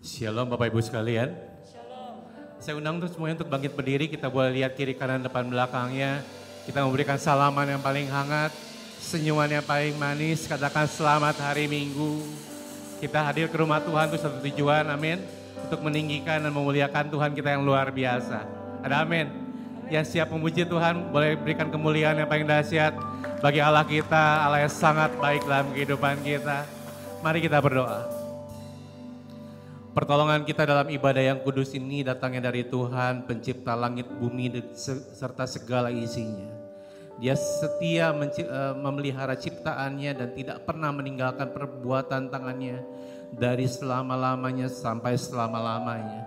Shalom Bapak Ibu sekalian. Saya undang untuk semuanya untuk bangkit berdiri, kita boleh lihat kiri kanan depan belakangnya. Kita memberikan salaman yang paling hangat, senyuman yang paling manis, katakan selamat hari Minggu. Kita hadir ke rumah Tuhan untuk satu tujuan, amin. Untuk meninggikan dan memuliakan Tuhan kita yang luar biasa. Ada amin. Yang siap memuji Tuhan boleh berikan kemuliaan yang paling dahsyat bagi Allah kita, Allah yang sangat baik dalam kehidupan kita. Mari kita berdoa. Pertolongan kita dalam ibadah yang kudus ini datangnya dari Tuhan, pencipta langit, bumi, serta segala isinya. Dia setia memelihara ciptaannya dan tidak pernah meninggalkan perbuatan tangannya dari selama-lamanya sampai selama-lamanya.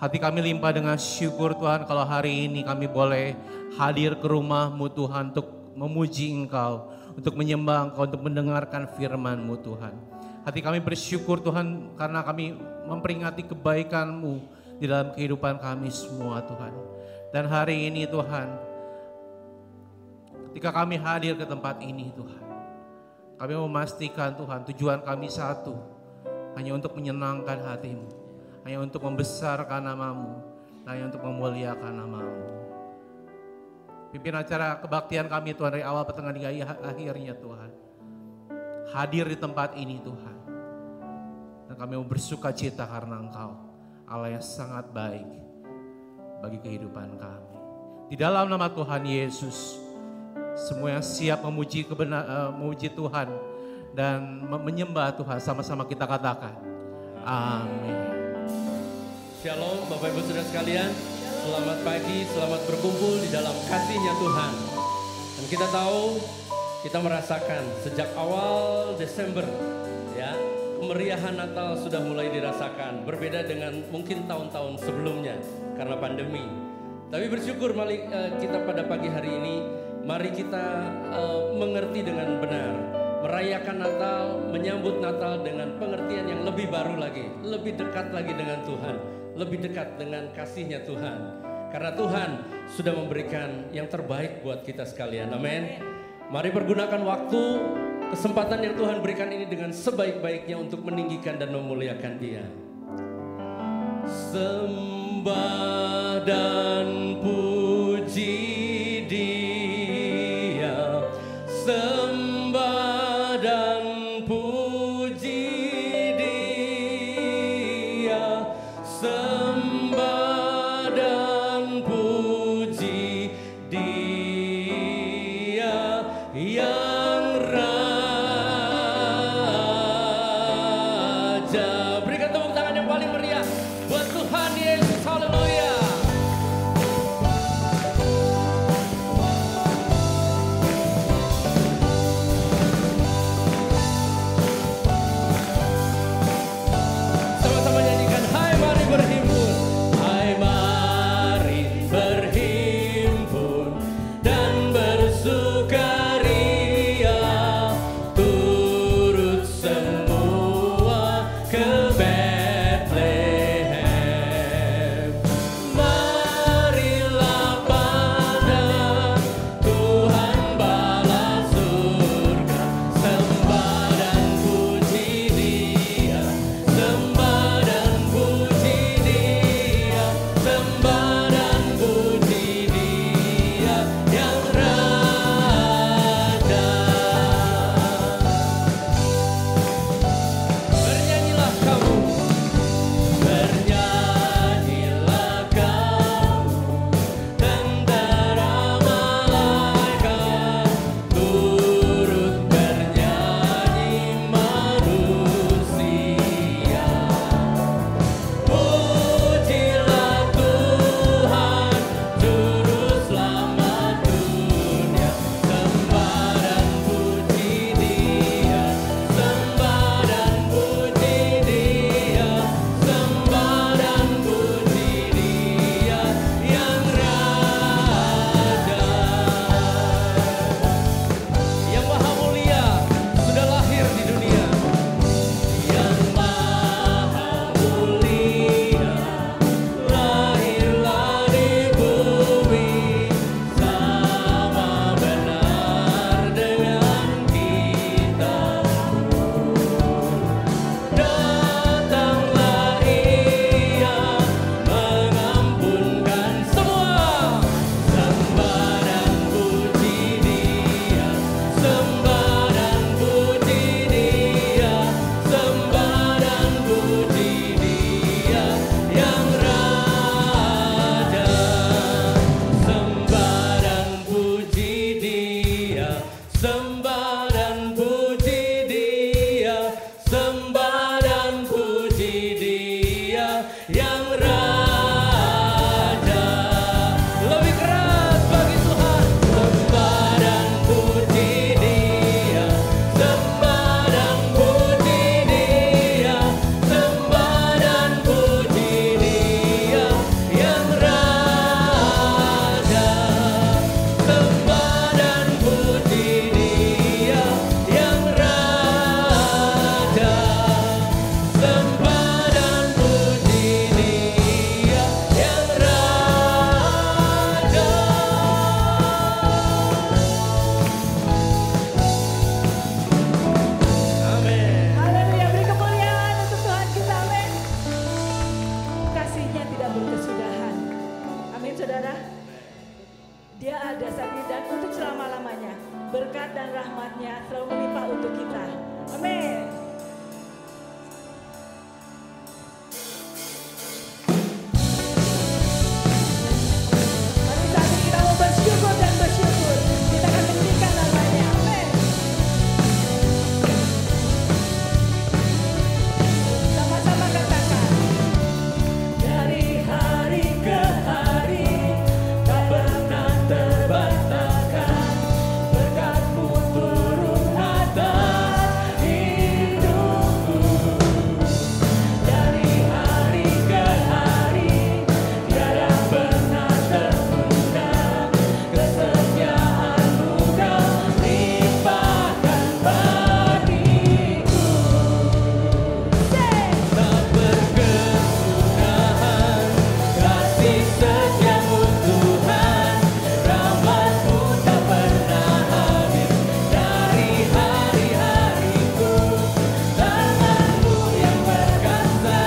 Hati kami limpah dengan syukur Tuhan kalau hari ini kami boleh hadir ke rumah-Mu Tuhan untuk memuji Engkau, untuk menyembah Engkau, untuk mendengarkan firman-Mu Tuhan. Hati kami bersyukur Tuhan karena kami memperingati kebaikan-Mu di dalam kehidupan kami semua Tuhan. Dan hari ini Tuhan, ketika kami hadir ke tempat ini Tuhan, kami memastikan Tuhan tujuan kami satu, hanya untuk menyenangkan hati-Mu, hanya untuk membesarkan nama-Mu, hanya untuk memuliakan nama-Mu. Pimpin acara kebaktian kami Tuhan dari awal, pertengahan hingga akhirnya Tuhan. Hadir di tempat ini Tuhan. Dan kami mau bersuka cita karena Engkau Allah yang sangat baik bagi kehidupan kami. Di dalam nama Tuhan Yesus, semua yang siap memuji Tuhan dan menyembah Tuhan, sama-sama kita katakan amin. Shalom Bapak Ibu Saudara sekalian, selamat pagi, selamat berkumpul di dalam kasih-Nya Tuhan. Dan kita tahu, kita merasakan sejak awal Desember ya, kemeriahan Natal sudah mulai dirasakan. Berbeda dengan mungkin tahun-tahun sebelumnya karena pandemi. Tapi bersyukur kita pada pagi hari ini, mari kita mengerti dengan benar. Merayakan Natal, menyambut Natal dengan pengertian yang lebih baru lagi. Lebih dekat lagi dengan Tuhan. Lebih dekat dengan kasih-Nya Tuhan. Karena Tuhan sudah memberikan yang terbaik buat kita sekalian. Amin. Mari pergunakan waktu, kesempatan yang Tuhan berikan ini dengan sebaik-baiknya untuk meninggikan dan memuliakan Dia. Sembah dan puji Dia, sembah dan puji Dia, sembah dan puji Dia yang Raja. Berikan tepuk tangan yang paling meriah buat Tuhan Yesus. Haleluya. Sama-sama nyanyikan, hai mari berhimpun. yang raja. Lebih keras bagi Tuhan. Sembah dan puji Dia, sembah dan puji Dia, sembah dan puji Dia yang raja. Sembah dan puji Dia yang raja. Sembah dan puji Dia yang raja. Amin. Haleluya, beri kemuliaan untuk Tuhan kita, amin. Kasihnya tidak berkesudahan. Amin saudara. Dia ada saat ini dan untuk selama-lamanya. Berkat dan rahmatnya selalu melimpah untuk kita. Amin. Mari saat ini kita mau bersyukur dan bersyukur. Kita akan meninggikan namanya. Amin. Sama-sama katakan. Dari hari ke hari tak pernah terbantahkan, berkat-Mu turun atas hidupku. Dari hari ke hari tiada pernah tertunda, kesetiaan-Mu Kau limpahkan bagiku. Tak berkesudahan kasih setiamu Tuhan, rahmat-Mu tak pernah habis dari hari-hariku. Tangan-Mu yang perkasa,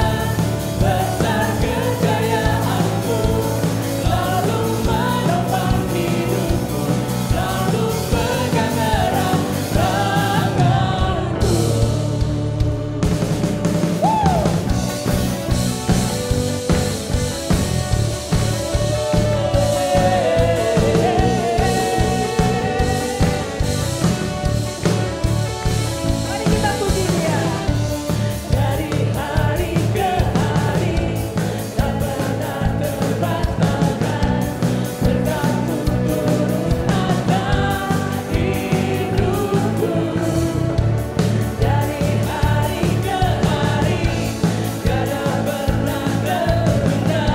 besar kejayaan-Mu, selalu menopang hidupku, selalu pegang erat tanganku. Mari kita puji Dia. Dari hari ke hari tak pernah terbantahkan, berkat-Mu turun atas hidupku. Dari hari ke hari tiada pernah tertunda,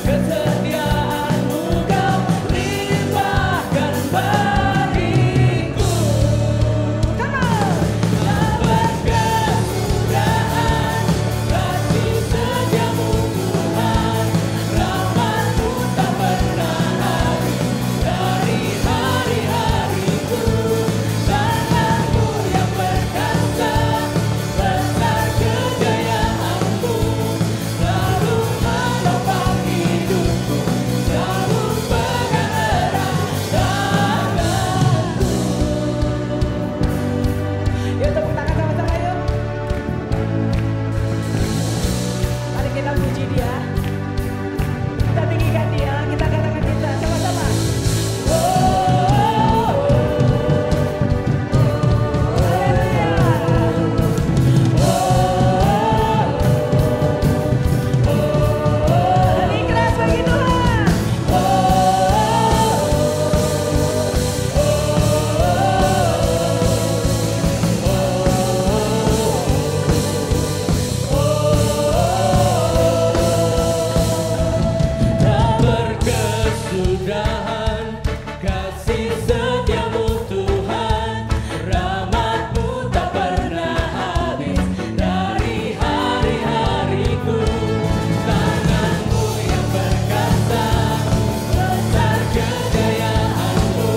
kesetiaan-Mu Kau limpahkan bagiku. Come on. Tak berkesudahan kasih setiamu Tuhan, rahmat-Mu tak pernah habis dari hari-hariku. Tangan-Mu yang perkasa, besar kejayaan-Mu, selalu menopang hidupku, selalu pegang erat tanganku. Yuk tepuk tangan sama-sama yuk. Mari kita puji Dia. Kita tinggikan Dia. Kita katakan kita sama-sama. Lebih keras bagi Tuhan. Tak berkesudahan kasih setiamu Tuhan, rahmat-Mu tak pernah habis dari hari-hariku. Tangan-Mu yang perkasa, besar kejayaan-Mu,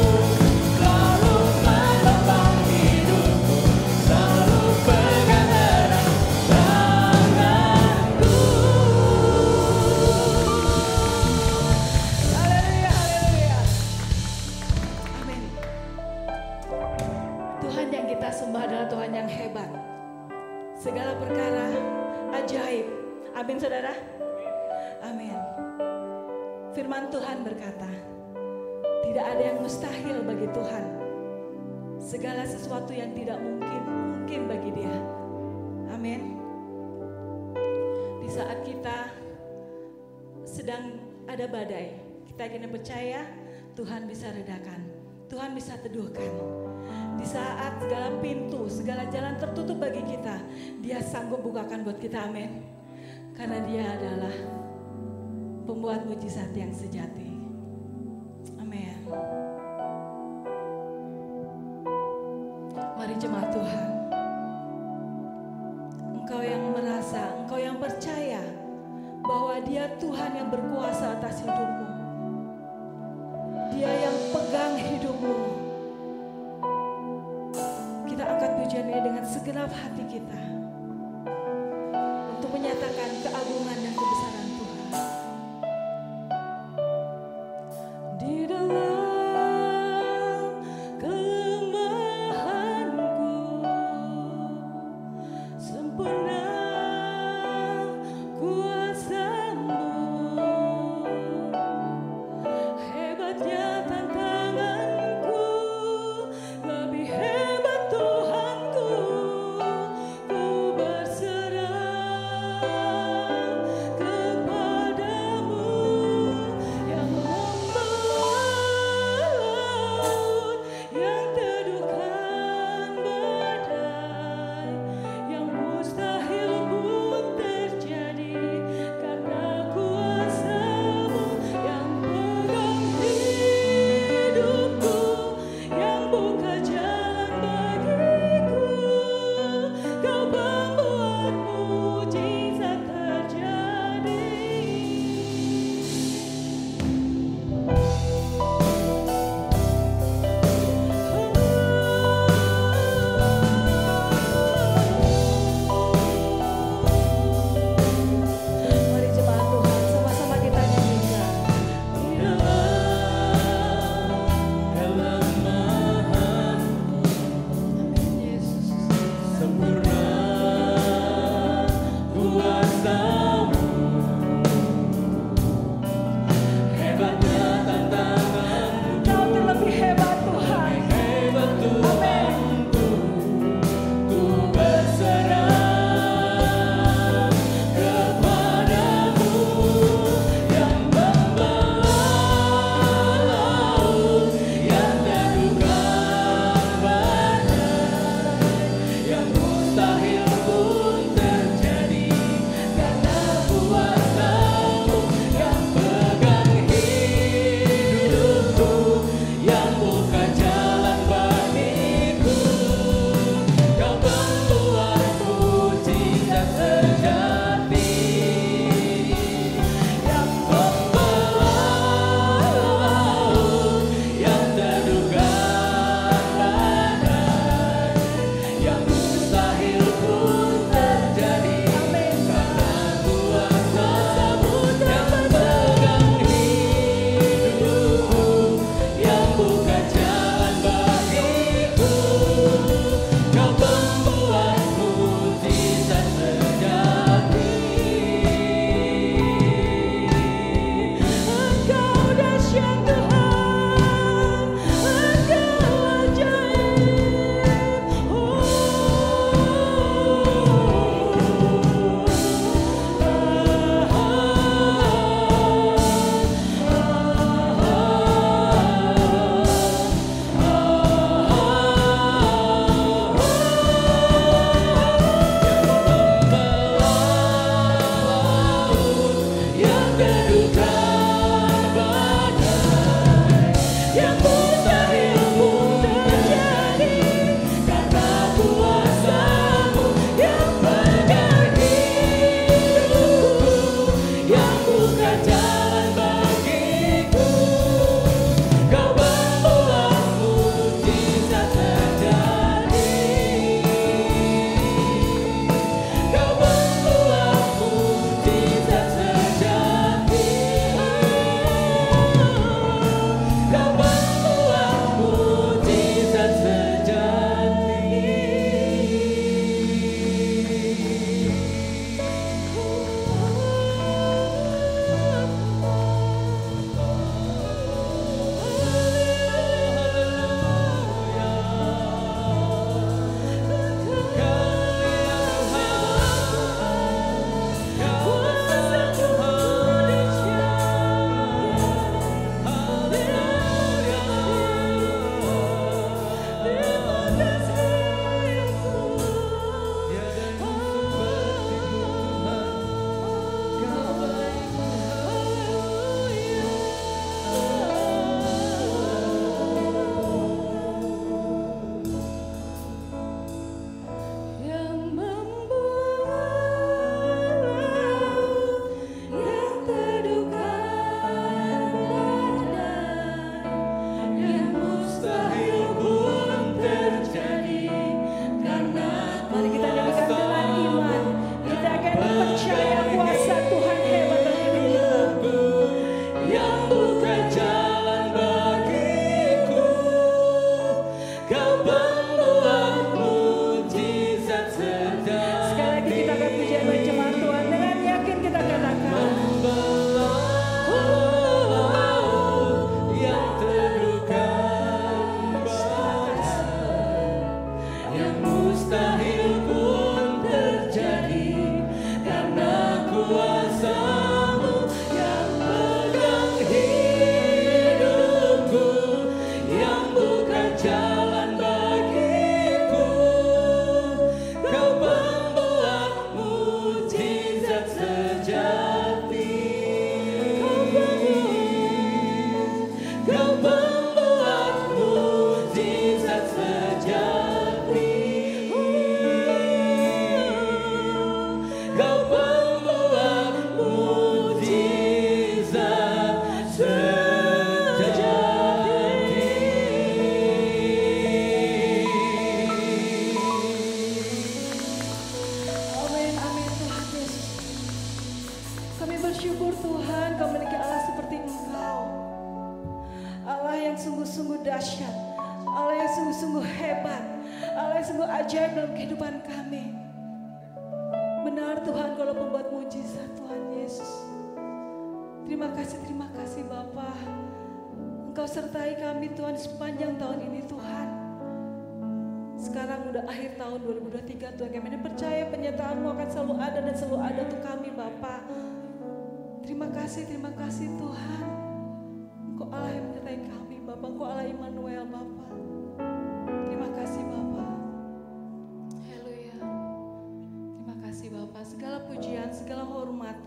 selalu menopang hidupku, selalu pegang erat tanganku. Haleluya, haleluya. Amin. Tuhan yang kita sembah adalah Tuhan yang hebat. Segala perkara ajaib. Amin saudara. Amin. Firman Tuhan berkata, tidak ada yang mustahil bagi Tuhan. Segala sesuatu yang tidak mungkin, mungkin bagi Dia. Amin. Di saat kita sedang ada badai, kita ingin percaya Tuhan bisa redakan, Tuhan bisa teduhkan. Di saat segala pintu, segala jalan tertutup bagi kita, Dia sanggup bukakan buat kita, amin. Karena Dia adalah pembuat mujizat yang sejati. Amin. Mari jemaat Tuhan, engkau yang merasa, engkau yang percaya bahwa Dia Tuhan yang berkuasa atas hidupmu, Dia yang pegang hidupmu. Kita angkat pujian ini dengan segenap hati kita untuk menyatakan keagungan dan kebesaran Tuhan. Di dalam kelemahanku sempurna kuasa-Mu, hebatnya tantanganku, lebih hebat Tuhanku. Ku Kami bersyukur Tuhan Kau memiliki Allah seperti Engkau, Allah yang sungguh-sungguh dahsyat, Allah yang sungguh-sungguh hebat, Allah yang sungguh ajaib dalam kehidupan kami. Benar Tuhan Kau adalah pembuat mujizat Tuhan Yesus. Terima kasih Bapa. Engkau sertai kami Tuhan sepanjang tahun ini Tuhan. Sekarang udah akhir tahun 2023 Tuhan, kami percaya penyertaan-Mu akan selalu ada dan selalu ada untuk kami Bapa. Terima kasih Tuhan. Engkau Allah yang menyertai kami Bapa, Engkau Allah Immanuel Bapa. Terima kasih Bapa. Haleluya. Terima kasih Bapa. Segala pujian, segala hormat,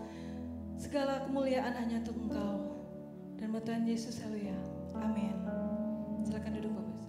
segala kemuliaan hanya untuk Engkau dan buat Tuhan Yesus. Haleluya. Amin. Silakan duduk Bapak.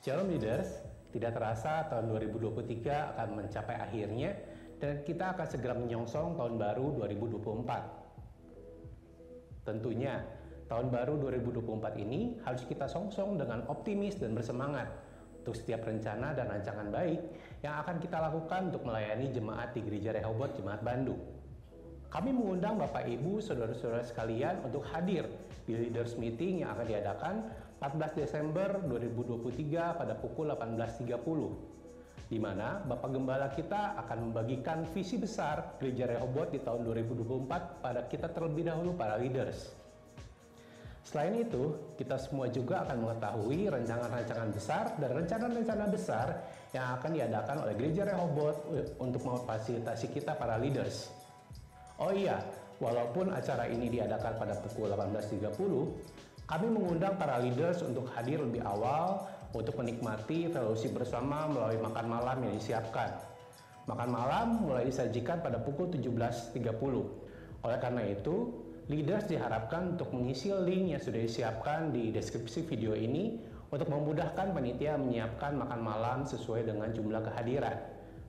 Shalom Leaders, tidak terasa tahun 2023 akan mencapai akhirnya dan kita akan segera menyongsong tahun baru 2024. Tentunya, tahun baru 2024 ini harus kita songsong dengan optimis dan bersemangat untuk setiap rencana dan rancangan baik yang akan kita lakukan untuk melayani jemaat di Gereja Rehoboth Jemaat Bandung. Kami mengundang Bapak Ibu, Saudara-saudara sekalian untuk hadir di Leaders Meeting yang akan diadakan 14 Desember 2023 pada pukul 18.30, di mana Bapak Gembala kita akan membagikan visi besar Gereja Rehoboth di tahun 2024 pada kita terlebih dahulu para leaders. Selain itu, kita semua juga akan mengetahui rancangan-rancangan besar dan rencana-rencana besar yang akan diadakan oleh Gereja Rehoboth untuk memfasilitasi kita para leaders. Oh iya, walaupun acara ini diadakan pada pukul 18.30, kami mengundang para leaders untuk hadir lebih awal untuk menikmati fellowship bersama melalui makan malam yang disiapkan. Makan malam mulai disajikan pada pukul 17.30. Oleh karena itu, leaders diharapkan untuk mengisi link yang sudah disiapkan di deskripsi video ini untuk memudahkan panitia menyiapkan makan malam sesuai dengan jumlah kehadiran.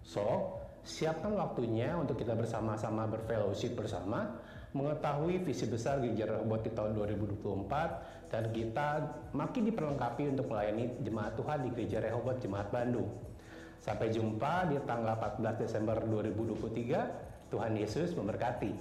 So, siapkan waktunya untuk kita bersama-sama berfellowship bersama, mengetahui visi besar Gereja Rehoboth di tahun 2024, dan kita makin diperlengkapi untuk melayani jemaat Tuhan di Gereja Rehoboth Jemaat Bandung. Sampai jumpa di tanggal 14 Desember 2023. Tuhan Yesus memberkati.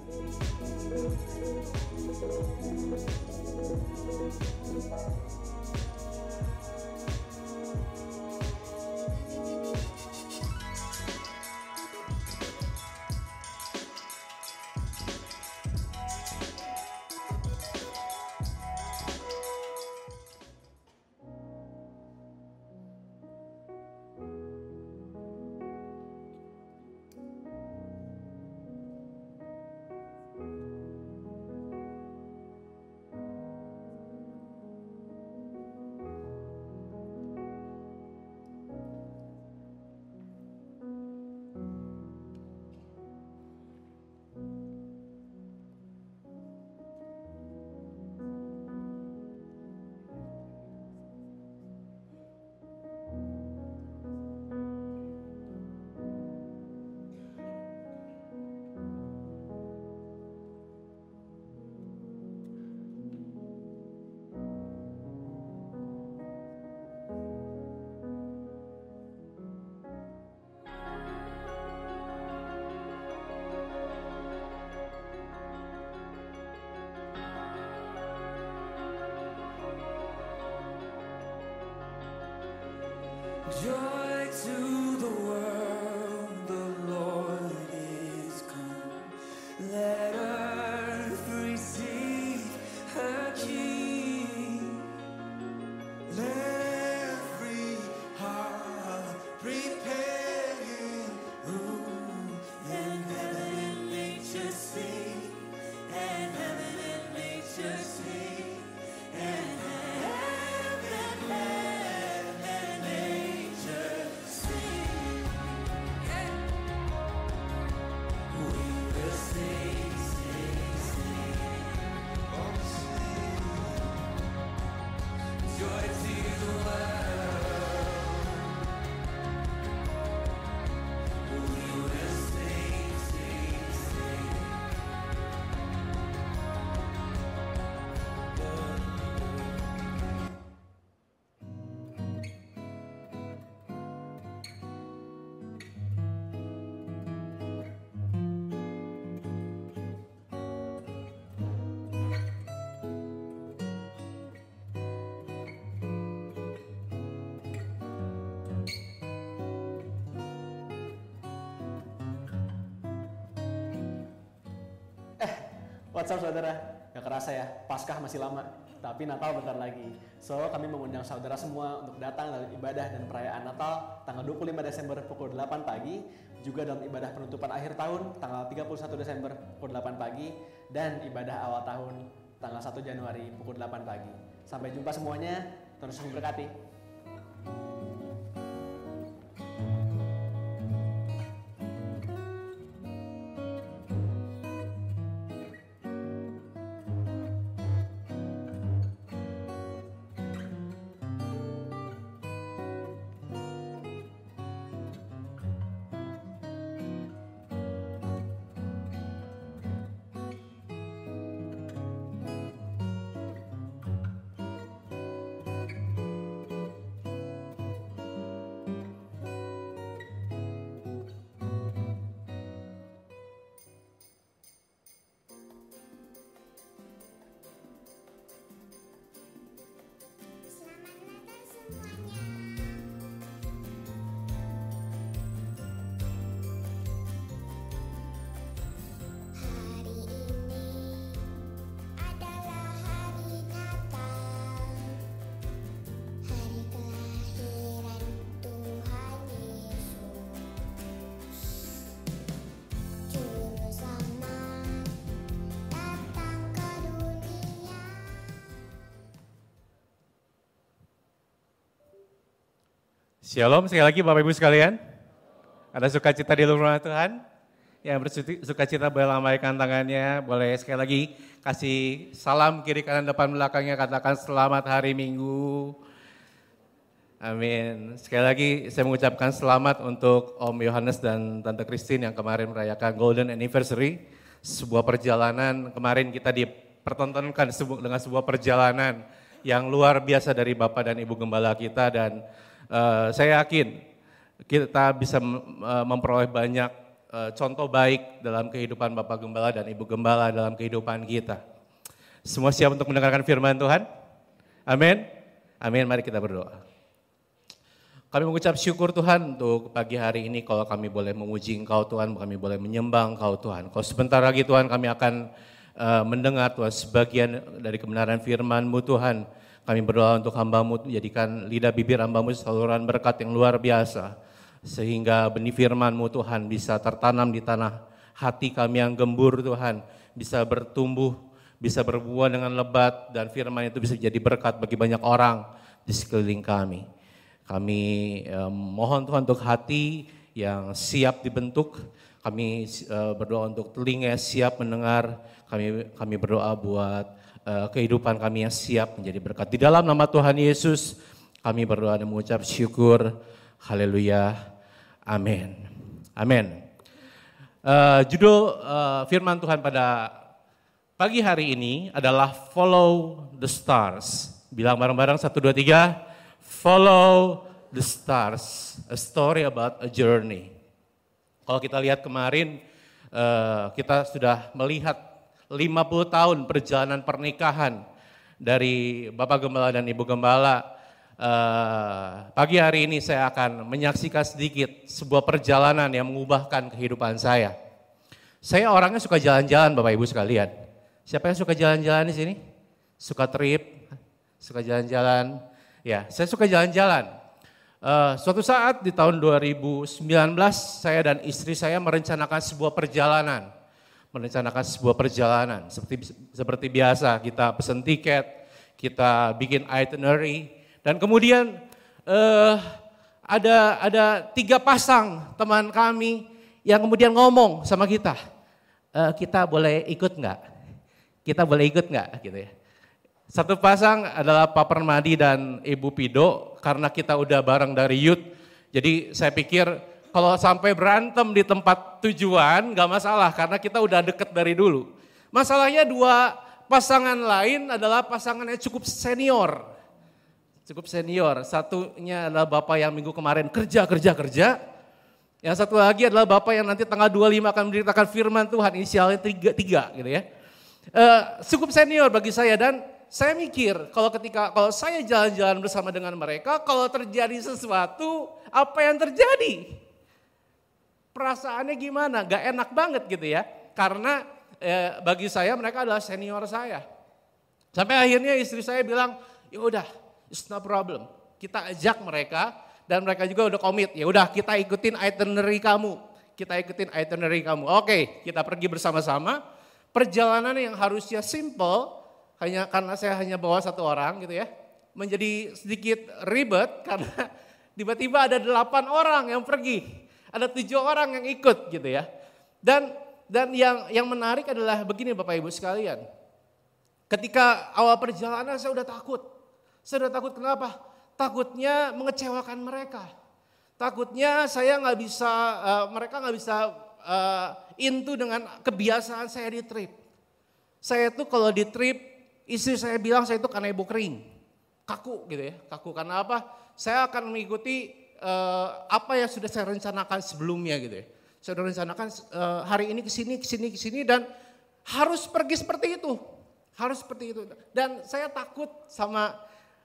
Joy to the world, the Lord is come. Let earth receive her King. Let every heart prepare Him room, and heaven and nature sing, and heaven and nature sing, and heaven and nature sing. What's up saudara? Gak kerasa ya, Paskah masih lama, tapi Natal bentar lagi. So, kami mengundang saudara semua untuk datang dalam ibadah dan perayaan Natal tanggal 25 Desember pukul 8 pagi, juga dalam ibadah penutupan akhir tahun tanggal 31 Desember pukul 8 pagi, dan ibadah awal tahun tanggal 1 Januari pukul 8 pagi. Sampai jumpa semuanya, Tuhan Yesus memberkati. Shalom sekali lagi Bapak Ibu sekalian. Ada sukacita di rumah Tuhan? Yang bersukacita boleh lambaikan tangannya, boleh sekali lagi kasih salam kiri kanan depan belakangnya, katakan selamat hari Minggu. Amin. Sekali lagi saya mengucapkan selamat untuk Om Yohanes dan Tante Christine yang kemarin merayakan Golden Anniversary. Sebuah perjalanan, kemarin kita dipertontonkan dengan sebuah perjalanan yang luar biasa dari Bapak dan Ibu Gembala kita, dan saya yakin kita bisa memperoleh banyak contoh baik dalam kehidupan Bapak Gembala dan Ibu Gembala dalam kehidupan kita. Semua siap untuk mendengarkan firman Tuhan? Amin. Amin, mari kita berdoa. Kami mengucap syukur Tuhan untuk pagi hari ini, kalau kami boleh memuji Engkau Tuhan, kami boleh menyembah Engkau Tuhan. Kalau sebentar lagi Tuhan kami akan mendengar Tuhan sebagian dari kebenaran firman-Mu Tuhan. Kami berdoa untuk hamba-Mu, jadikan lidah bibir hamba-Mu saluran berkat yang luar biasa. Sehingga benih firman-Mu Tuhan bisa tertanam di tanah hati kami yang gembur Tuhan. Bisa bertumbuh, bisa berbuah dengan lebat, dan firman itu bisa jadi berkat bagi banyak orang di sekeliling kami. Kami mohon Tuhan untuk hati yang siap dibentuk. Kami berdoa untuk telinga siap mendengar. Kami berdoa buat kehidupan kami yang siap menjadi berkat. Di dalam nama Tuhan Yesus kami berdoa dan mengucap syukur. Haleluya. Amin. Amin. Judul firman Tuhan pada pagi hari ini adalah Follow the Stars. Bilang bareng-bareng 1, 2, 3. Follow the Stars. A story about a journey. Kalau kita lihat kemarin kita sudah melihat 50 tahun perjalanan pernikahan dari Bapak Gembala dan Ibu Gembala. Pagi hari ini saya akan menyaksikan sedikit sebuah perjalanan yang mengubahkan kehidupan saya. Saya orangnya suka jalan-jalan Bapak Ibu sekalian. Siapa yang suka jalan-jalan di sini? Suka trip, suka jalan-jalan. Ya, saya suka jalan-jalan. Suatu saat di tahun 2019 saya dan istri saya merencanakan sebuah perjalanan. Seperti biasa kita pesan tiket, kita bikin itinerary, dan kemudian ada 3 pasang teman kami yang kemudian ngomong sama kita, kita boleh ikut nggak? Kita boleh ikut nggak? Gitu ya. Satu pasang adalah Pak Permadi dan Ibu Pido, karena kita udah bareng dari youth, jadi saya pikir kalau sampai berantem di tempat tujuan gak masalah karena kita udah deket dari dulu. Masalahnya 2 pasangan lain adalah pasangan yang cukup senior. Satunya adalah bapak yang minggu kemarin kerja. Yang satu lagi adalah bapak yang nanti tanggal 25 akan menceritakan firman Tuhan, inisialnya 3 gitu ya. Cukup senior bagi saya, dan saya mikir kalau saya jalan-jalan bersama dengan mereka, kalau terjadi sesuatu, apa yang terjadi? Perasaannya gimana? Gak enak banget gitu ya. Karena bagi saya mereka adalah senior saya. Sampai akhirnya istri saya bilang, ya udah, it's no problem. Kita ajak mereka dan mereka juga udah komit. Ya udah, kita ikutin itinerary kamu. Oke, kita pergi bersama-sama. Perjalanan yang harusnya simple, hanya karena saya hanya bawa satu orang gitu ya, menjadi sedikit ribet karena tiba-tiba ada 8 orang yang pergi, ada 7 orang yang ikut gitu ya. Dan yang menarik adalah begini Bapak Ibu sekalian. Ketika awal perjalanan saya udah takut. Saya udah takut kenapa? Takutnya mengecewakan mereka. Takutnya saya nggak bisa, mereka nggak bisa into dengan kebiasaan saya di trip. Saya tuh kalau di trip, istri saya bilang saya itu kanebo kering. Kaku gitu ya, kaku karena apa? Saya akan mengikuti apa yang sudah saya rencanakan sebelumnya gitu ya. Saya sudah rencanakan hari ini kesini dan harus pergi seperti itu. Harus seperti itu. Dan saya takut sama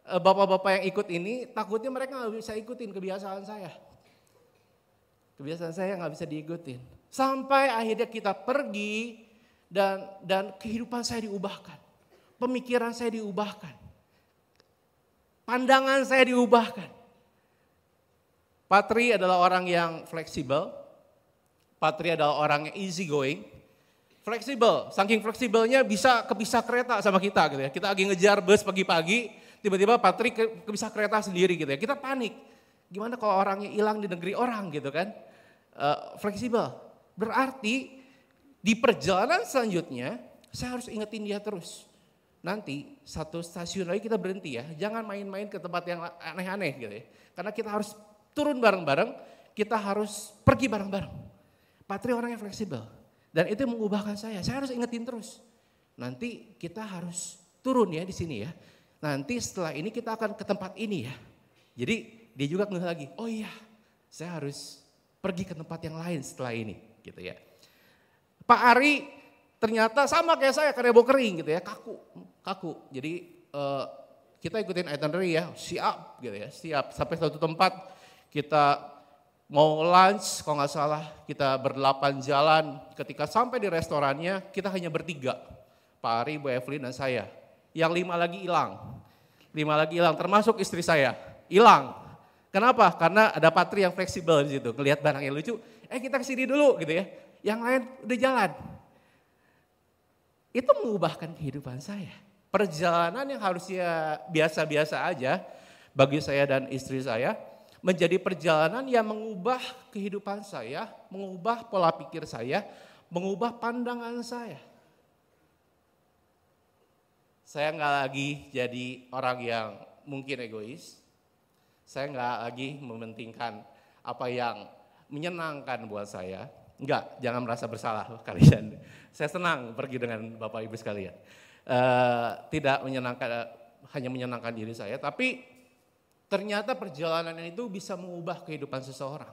bapak-bapak yang ikut ini, takutnya mereka nggak bisa ikutin kebiasaan saya. Kebiasaan saya nggak bisa diikutin. Sampai akhirnya kita pergi dan kehidupan saya diubahkan. Pemikiran saya diubahkan. Pandangan saya diubahkan. Patri adalah orang yang fleksibel. Patri adalah orang yang easy going. Fleksibel, saking fleksibelnya bisa kepisah kereta sama kita gitu ya. Kita lagi ngejar bus pagi-pagi, tiba-tiba Patri kepisah kereta sendiri gitu ya. Kita panik, gimana kalau orangnya hilang di negeri orang gitu kan. Fleksibel, berarti di perjalanan selanjutnya saya harus ingetin dia terus. Nanti satu stasiun lagi kita berhenti ya, jangan main-main ke tempat yang aneh-aneh gitu ya. Karena kita harus turun bareng-bareng, kita harus pergi bareng-bareng. Patri orang yang fleksibel. Dan itu mengubahkan saya harus ingetin terus. Nanti kita harus turun ya di sini ya. Nanti setelah ini kita akan ke tempat ini ya. Jadi dia juga ngeh lagi, oh iya saya harus pergi ke tempat yang lain setelah ini gitu ya. Pak Ari ternyata sama kayak saya, kanebo kering gitu ya, kaku. Jadi kita ikutin itinerary ya, siap gitu ya, siap. Sampai suatu tempat kita mau lunch, kalau nggak salah kita berdelapan jalan. Ketika sampai di restorannya kita hanya bertiga, Pak Ari, Bu Evelyn dan saya. Yang 5 lagi hilang, termasuk istri saya hilang. Kenapa? Karena ada Patri yang fleksibel di situ, ngelihat barang yang lucu, kita kesini dulu gitu ya. Yang lain udah jalan. Itu mengubahkan kehidupan saya. Perjalanan yang harusnya biasa-biasa aja bagi saya dan istri saya, menjadi perjalanan yang mengubah kehidupan saya, mengubah pola pikir saya, mengubah pandangan saya. Saya nggak lagi jadi orang yang mungkin egois. Saya nggak lagi mementingkan apa yang menyenangkan buat saya. Enggak, jangan merasa bersalah kalian. Saya senang pergi dengan Bapak Ibu sekalian. Tidak menyenangkan, hanya menyenangkan diri saya, tapi ternyata perjalanan itu bisa mengubah kehidupan seseorang.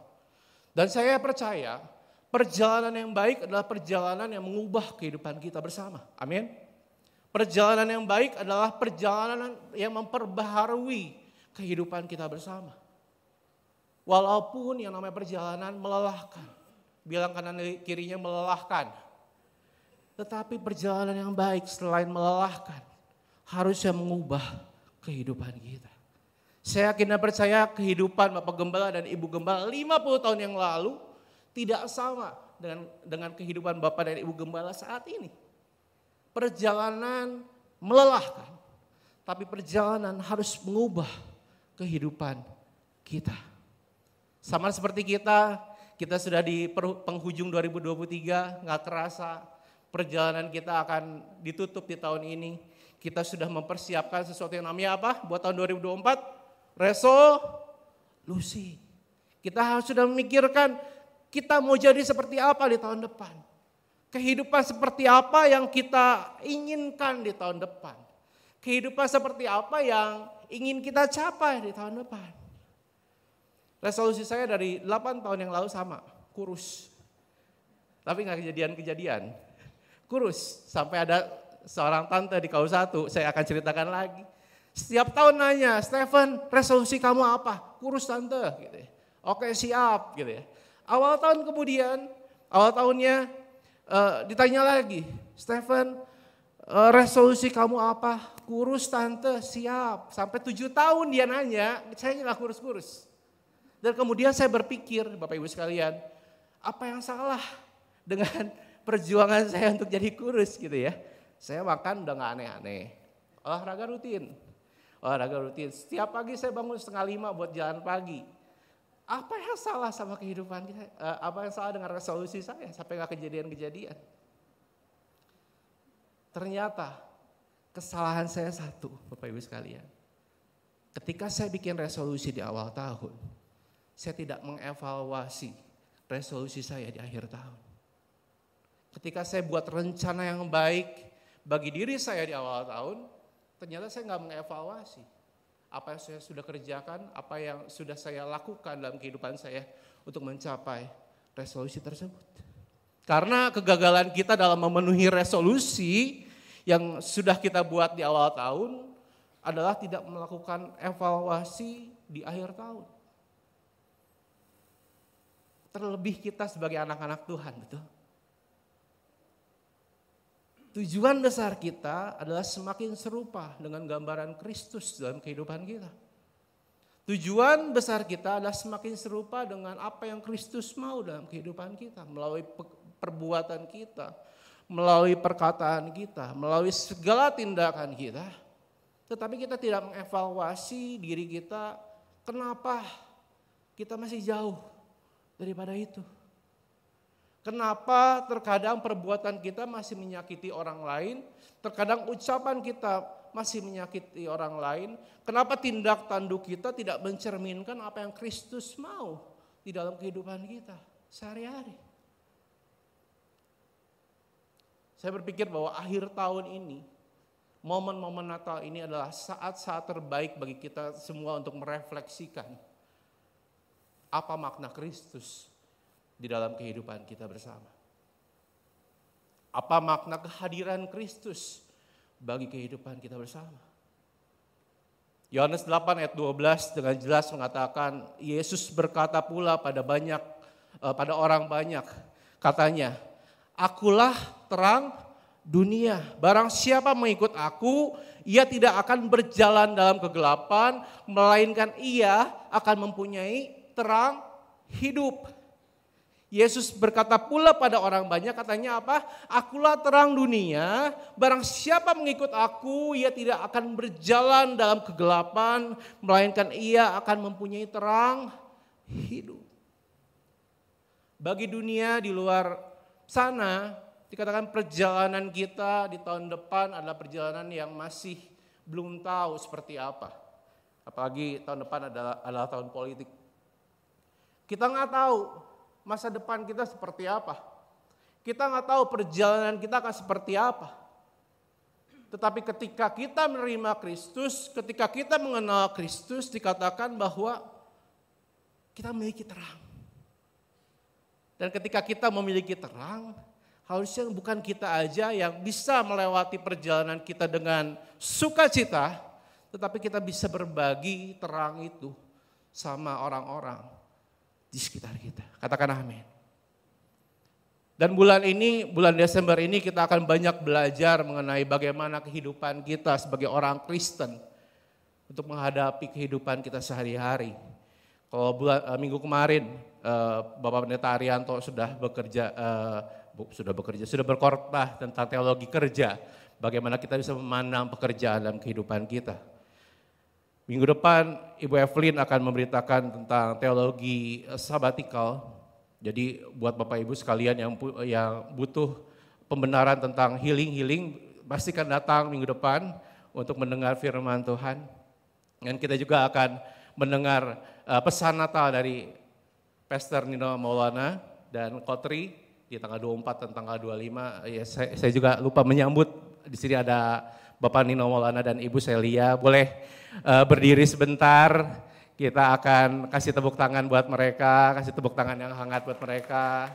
Dan saya percaya perjalanan yang baik adalah perjalanan yang mengubah kehidupan kita bersama. Amin. Perjalanan yang baik adalah perjalanan yang memperbaharui kehidupan kita bersama. Walaupun yang namanya perjalanan melelahkan. Bilang kanan kirinya melelahkan. Tetapi perjalanan yang baik selain melelahkan harusnya mengubah kehidupan kita. Saya yakin dan percaya kehidupan Bapak Gembala dan Ibu Gembala 50 tahun yang lalu tidak sama dengan kehidupan Bapak dan Ibu Gembala saat ini. Perjalanan melelahkan, tapi perjalanan harus mengubah kehidupan kita. Sama seperti kita sudah di penghujung 2023, gak kerasa perjalanan kita akan ditutup di tahun ini. Kita sudah mempersiapkan sesuatu yang namanya apa buat tahun 2024? Resolusi. Kita harus sudah memikirkan kita mau jadi seperti apa di tahun depan. Kehidupan seperti apa yang kita inginkan di tahun depan. Kehidupan seperti apa yang ingin kita capai di tahun depan. Resolusi saya dari 8 tahun yang lalu sama, kurus. Tapi gak kejadian-kejadian. Kurus, sampai ada seorang tante di KU1, saya akan ceritakan lagi. Setiap tahun nanya, Stephen, resolusi kamu apa? Kurus tante, gitu ya. Oke siap, gitu ya. Awal tahunnya ditanya lagi, Stephen, resolusi kamu apa? Kurus tante, siap. Sampai 7 tahun dia nanya, saya nggak kurus-kurus. Dan kemudian saya berpikir, Bapak Ibu sekalian, apa yang salah dengan perjuangan saya untuk jadi kurus gitu ya. Saya makan udah gak aneh-aneh. Olahraga rutin. Setiap pagi saya bangun 4:30 buat jalan pagi. Apa yang salah sama kehidupan kita? Apa yang salah dengan resolusi saya sampai gak kejadian-kejadian? Ternyata kesalahan saya satu, Bapak Ibu sekalian. Ketika saya bikin resolusi di awal tahun, saya tidak mengevaluasi resolusi saya di akhir tahun. Ketika saya buat rencana yang baik bagi diri saya di awal tahun, ternyata saya nggak mengevaluasi apa yang saya sudah kerjakan, apa yang sudah saya lakukan dalam kehidupan saya untuk mencapai resolusi tersebut. Karena kegagalan kita dalam memenuhi resolusi yang sudah kita buat di awal tahun adalah tidak melakukan evaluasi di akhir tahun. Terlebih kita sebagai anak-anak Tuhan, betul? Tujuan besar kita adalah semakin serupa dengan gambaran Kristus dalam kehidupan kita. Tujuan besar kita adalah semakin serupa dengan apa yang Kristus mau dalam kehidupan kita. Melalui perbuatan kita, melalui perkataan kita, melalui segala tindakan kita. Tetapi kita tidak mengevaluasi diri kita, kenapa kita masih jauh daripada itu. Kenapa terkadang perbuatan kita masih menyakiti orang lain, terkadang ucapan kita masih menyakiti orang lain, kenapa tindak tanduk kita tidak mencerminkan apa yang Kristus mau di dalam kehidupan kita sehari-hari. Saya berpikir bahwa akhir tahun ini, momen-momen Natal ini adalah saat-saat terbaik bagi kita semua untuk merefleksikan apa makna Kristus di dalam kehidupan kita bersama. Apa makna kehadiran Kristus bagi kehidupan kita bersama. Yohanes 8 ayat 12 dengan jelas mengatakan, Yesus berkata pula pada orang banyak, katanya, akulah terang dunia. Barang siapa mengikut aku, ia tidak akan berjalan dalam kegelapan, melainkan ia akan mempunyai terang hidup. Yesus berkata pula pada orang banyak, katanya apa? Akulah terang dunia, barang siapa mengikut aku, ia tidak akan berjalan dalam kegelapan, melainkan ia akan mempunyai terang hidup. Bagi dunia di luar sana, dikatakan perjalanan kita di tahun depan adalah perjalanan yang masih belum tahu seperti apa. Apalagi tahun depan adalah tahun politik. Kita nggak tahu masa depan kita seperti apa. Kita nggak tahu perjalanan kita akan seperti apa. Tetapi ketika kita menerima Kristus, ketika kita mengenal Kristus, dikatakan bahwa kita memiliki terang. Dan ketika kita memiliki terang, harusnya bukan kita aja yang bisa melewati perjalanan kita dengan sukacita, tetapi kita bisa berbagi terang itu sama orang-orang di sekitar kita. Katakan amin. Dan bulan Desember ini kita akan banyak belajar mengenai bagaimana kehidupan kita sebagai orang Kristen untuk menghadapi kehidupan kita sehari-hari. Kalau minggu kemarin Bapak Pendeta Arianto sudah berkhotbah tentang teologi kerja, bagaimana kita bisa memandang pekerjaan dalam kehidupan kita. Minggu depan Ibu Evelyn akan memberitakan tentang teologi sabatikal. Jadi buat Bapak Ibu sekalian yang butuh pembenaran tentang healing, pastikan datang minggu depan untuk mendengar firman Tuhan. Dan kita juga akan mendengar pesan Natal dari Pastor Nino Maulana dan Kotri di tanggal 24 dan tanggal 25. Ya, saya juga lupa menyambut, di sini ada Bapak Nino Maulana dan Ibu Celia. Boleh berdiri sebentar, kita akan kasih tepuk tangan buat mereka, kasih tepuk tangan yang hangat buat mereka.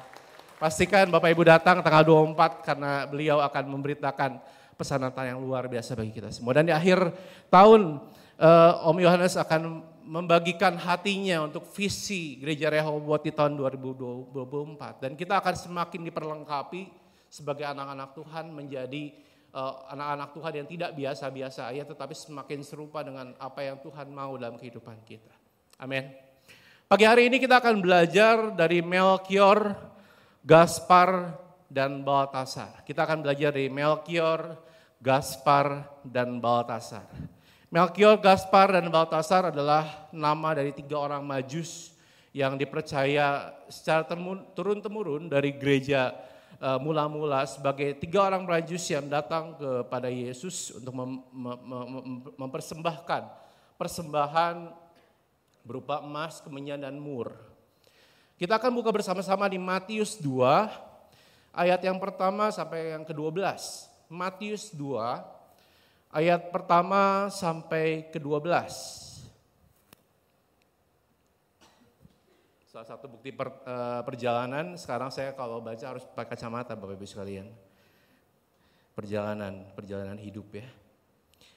Pastikan Bapak Ibu datang tanggal 24 karena beliau akan memberitakan pesan Natal yang luar biasa bagi kita semua. Dan di akhir tahun Om Yohanes akan membagikan hatinya untuk visi Gereja Rehoboth di tahun 2024. Dan kita akan semakin diperlengkapi, sebagai anak-anak Tuhan menjadi anak-anak Tuhan yang tidak biasa-biasa aja, tetapi semakin serupa dengan apa yang Tuhan mau dalam kehidupan kita. Amin. Pagi hari ini kita akan belajar dari Melkior, Gaspar, dan Baltasar. Kita akan belajar dari Melkior, Gaspar, dan Baltasar. Melkior, Gaspar, dan Baltasar adalah nama dari 3 orang Majus yang dipercaya secara turun-temurun dari gereja mula-mula sebagai 3 orang Majus yang datang kepada Yesus untuk mempersembahkan persembahan berupa emas, kemenyan, dan mur. Kita akan buka bersama-sama di Matius 2, ayat yang pertama sampai yang ke-12. Matius 2, ayat pertama sampai ke-12. Salah satu bukti perjalanan, sekarang saya kalau baca harus pakai kacamata Bapak Ibu sekalian. Perjalanan hidup ya.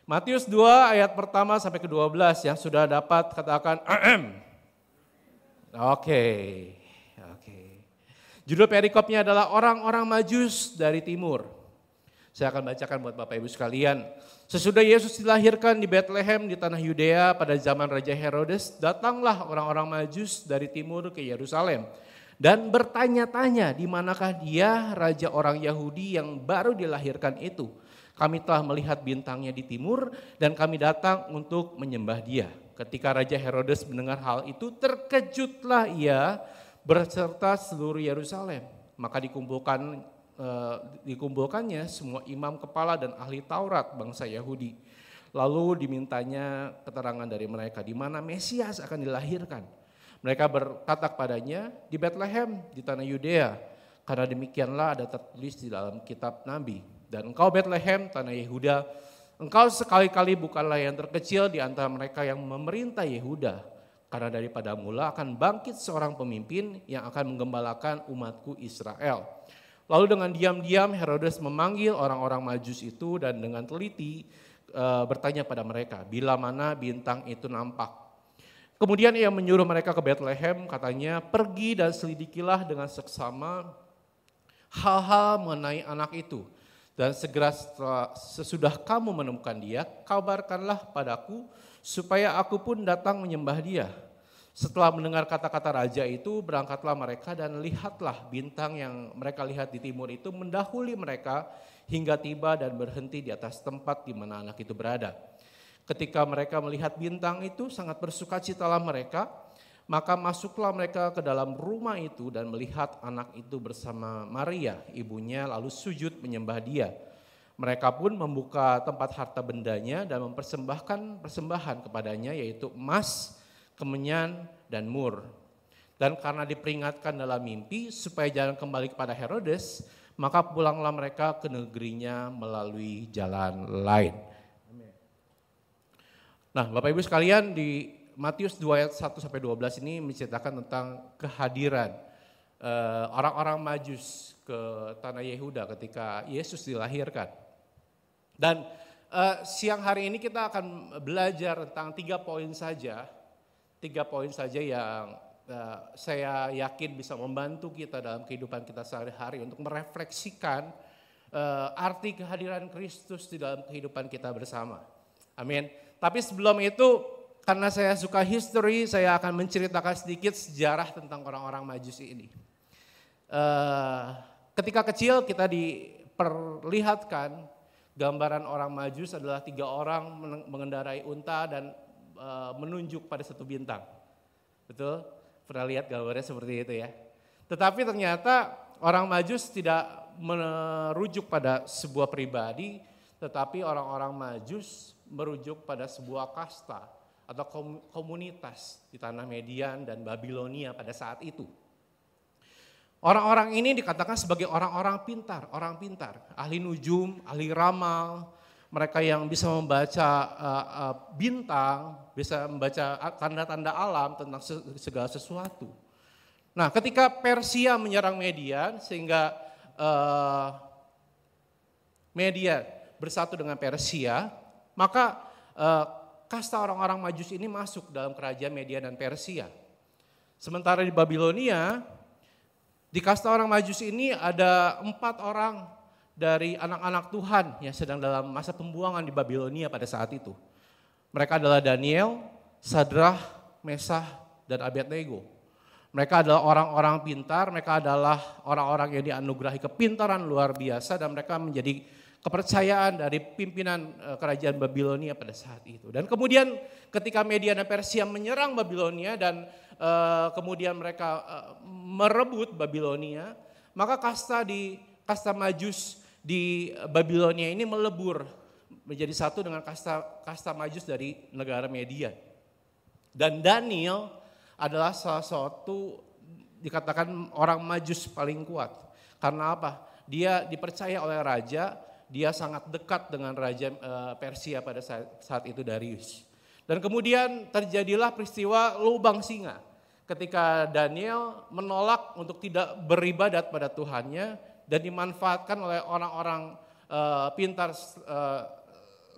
Matius 2 ayat pertama sampai ke-12, yang sudah dapat katakan ahem. Oke. Judul perikopnya adalah orang-orang Majus dari timur. Saya akan bacakan buat Bapak Ibu sekalian. Sesudah Yesus dilahirkan di Bethlehem di tanah Yudea pada zaman Raja Herodes, datanglah orang-orang Majus dari timur ke Yerusalem dan bertanya-tanya di manakah dia raja orang Yahudi yang baru dilahirkan itu. Kami telah melihat bintangnya di timur dan kami datang untuk menyembah dia. Ketika Raja Herodes mendengar hal itu, terkejutlah ia berserta seluruh Yerusalem. Maka dikumpulkannya semua imam kepala dan ahli Taurat bangsa Yahudi. Lalu dimintanya keterangan dari mereka di mana Mesias akan dilahirkan. Mereka berkata kepadanya, di Bethlehem di tanah Yudea, karena demikianlah ada tertulis di dalam kitab Nabi. Dan engkau Bethlehem tanah Yehuda, engkau sekali-kali bukanlah yang terkecil di antara mereka yang memerintah Yehuda, karena daripada mula akan bangkit seorang pemimpin yang akan menggembalakan umatku Israel. Lalu dengan diam-diam Herodes memanggil orang-orang Majus itu dan dengan teliti bertanya pada mereka, bila mana bintang itu nampak. Kemudian ia menyuruh mereka ke Bethlehem, katanya, pergi dan selidikilah dengan seksama hal-hal mengenai anak itu. Dan segera sesudah kamu menemukan dia, kabarkanlah padaku supaya aku pun datang menyembah dia. Setelah mendengar kata-kata raja itu, berangkatlah mereka dan lihatlah bintang yang mereka lihat di timur itu mendahului mereka hingga tiba dan berhenti di atas tempat di mana anak itu berada. Ketika mereka melihat bintang itu, sangat bersukacitalah mereka, maka masuklah mereka ke dalam rumah itu dan melihat anak itu bersama Maria, ibunya, lalu sujud menyembah dia. Mereka pun membuka tempat harta bendanya dan mempersembahkan persembahan kepadanya, yaitu emas, kemenyan, dan mur. Dan karena diperingatkan dalam mimpi supaya jangan kembali kepada Herodes, maka pulanglah mereka ke negerinya melalui jalan lain. Nah, Bapak Ibu sekalian, di Matius 2 ayat 1-12 ini menceritakan tentang kehadiran orang-orang Majus ke tanah Yehuda ketika Yesus dilahirkan. Dan siang hari ini kita akan belajar tentang 3 poin saja yang saya yakin bisa membantu kita dalam kehidupan kita sehari-hari untuk merefleksikan arti kehadiran Kristus di dalam kehidupan kita bersama. Amin. Tapi sebelum itu, karena saya suka history, saya akan menceritakan sedikit sejarah tentang orang-orang Majus ini. Ketika kecil kita diperlihatkan gambaran orang Majus adalah 3 orang mengendarai unta dan menunjuk pada satu bintang. Betul? Pernah lihat gambarnya seperti itu ya. Tetapi ternyata orang Majus tidak merujuk pada sebuah pribadi, tetapi orang-orang Majus merujuk pada sebuah kasta atau komunitas di tanah Median dan Babilonia pada saat itu. Orang-orang ini dikatakan sebagai orang-orang pintar, ahli nujum, ahli ramal, mereka yang bisa membaca bintang, bisa membaca tanda-tanda alam tentang segala sesuatu. Nah, ketika Persia menyerang Median sehingga Median bersatu dengan Persia, maka kasta orang-orang Majus ini masuk dalam kerajaan Median dan Persia. Sementara di Babilonia, Di kasta orang Majus ini ada 4 orang dari anak-anak Tuhan yang sedang dalam masa pembuangan di Babilonia pada saat itu. Mereka adalah Daniel, Sadrah, Mesah, dan Abednego. Mereka adalah orang-orang pintar, mereka adalah orang-orang yang dianugerahi kepintaran luar biasa dan mereka menjadi kepercayaan dari pimpinan kerajaan Babilonia pada saat itu. Dan kemudian ketika Media dan Persia menyerang Babilonia dan kemudian mereka merebut Babilonia, maka kasta Majus di Babilonia ini melebur menjadi satu dengan kasta Majus dari negara Media. Dan Daniel adalah salah satu dikatakan orang Majus paling kuat. Karena apa? Dia dipercaya oleh raja, dia sangat dekat dengan raja Persia pada saat itu Darius. Dan kemudian terjadilah peristiwa lubang singa ketika Daniel menolak untuk tidak beribadat pada Tuhannya dan dimanfaatkan oleh orang-orang pintar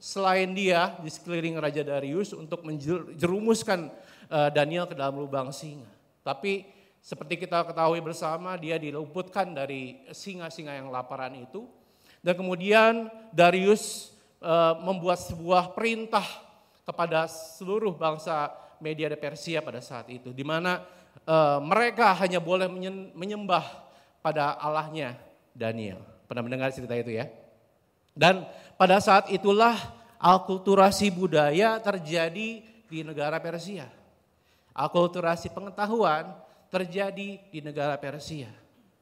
selain dia di sekeliling Raja Darius untuk menjerumuskan Daniel ke dalam lubang singa. Tapi seperti kita ketahui bersama, dia diluputkan dari singa-singa yang laparan itu. Dan kemudian Darius membuat sebuah perintah kepada seluruh bangsa Media dan Persia pada saat itu. Di mana mereka hanya boleh menyembah pada Allahnya Daniel. Pernah mendengar cerita itu ya? Dan pada saat itulah akulturasi budaya terjadi di negara Persia. Akulturasi pengetahuan terjadi di negara Persia.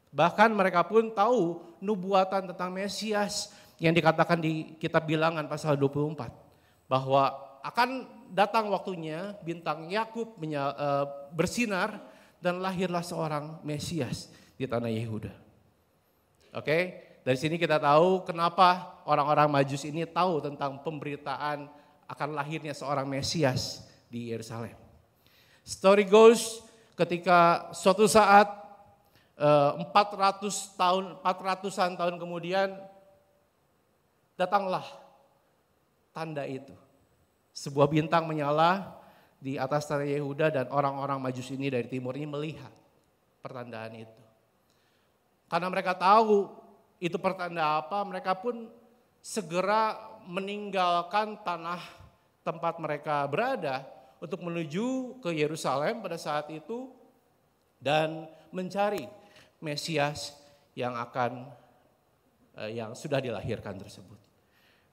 Bahkan mereka pun tahu nubuatan tentang Mesias yang dikatakan di kitab Bilangan pasal 24. Bahwa akan datang waktunya bintang Yakub bersinar dan lahirlah seorang Mesias di tanah Yehuda. Oke, dari sini kita tahu kenapa orang-orang Majus ini tahu tentang pemberitaan akan lahirnya seorang Mesias di Yerusalem. Story goes ketika suatu saat 400-an tahun kemudian datanglah tanda itu. Sebuah bintang menyala di atas tanah Yehuda dan orang-orang Majus ini dari timur ini melihat pertandaan itu. Karena mereka tahu itu pertanda apa, mereka pun segera meninggalkan tanah tempat mereka berada untuk menuju ke Yerusalem pada saat itu dan mencari Mesias yang sudah dilahirkan tersebut.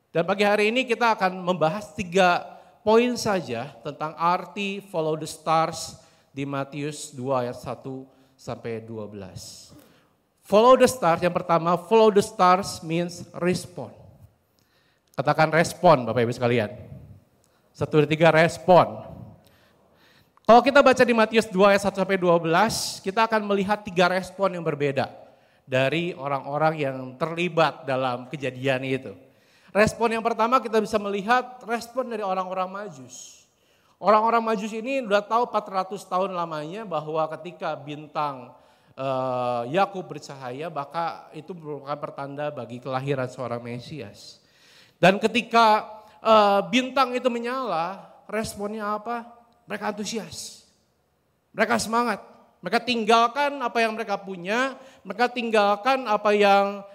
Dan pagi hari ini kita akan membahas 3 poin saja tentang arti follow the stars di Matius 2 ayat 1 sampai 12. Follow the stars, yang pertama, follow the stars means respond. Katakan respon Bapak Ibu sekalian. 1, 2, 3 respon. Kalau kita baca di Matius 2 ayat 1 sampai 12, kita akan melihat 3 respon yang berbeda dari orang-orang yang terlibat dalam kejadian itu. Respon yang pertama kita bisa melihat respon dari orang-orang Majus. Orang-orang Majus ini sudah tahu 400 tahun lamanya bahwa ketika bintang Yakub bercahaya, maka itu merupakan pertanda bagi kelahiran seorang Mesias. Dan ketika bintang itu menyala, responnya apa? Mereka antusias, mereka semangat, mereka tinggalkan apa yang mereka punya, mereka tinggalkan apa yang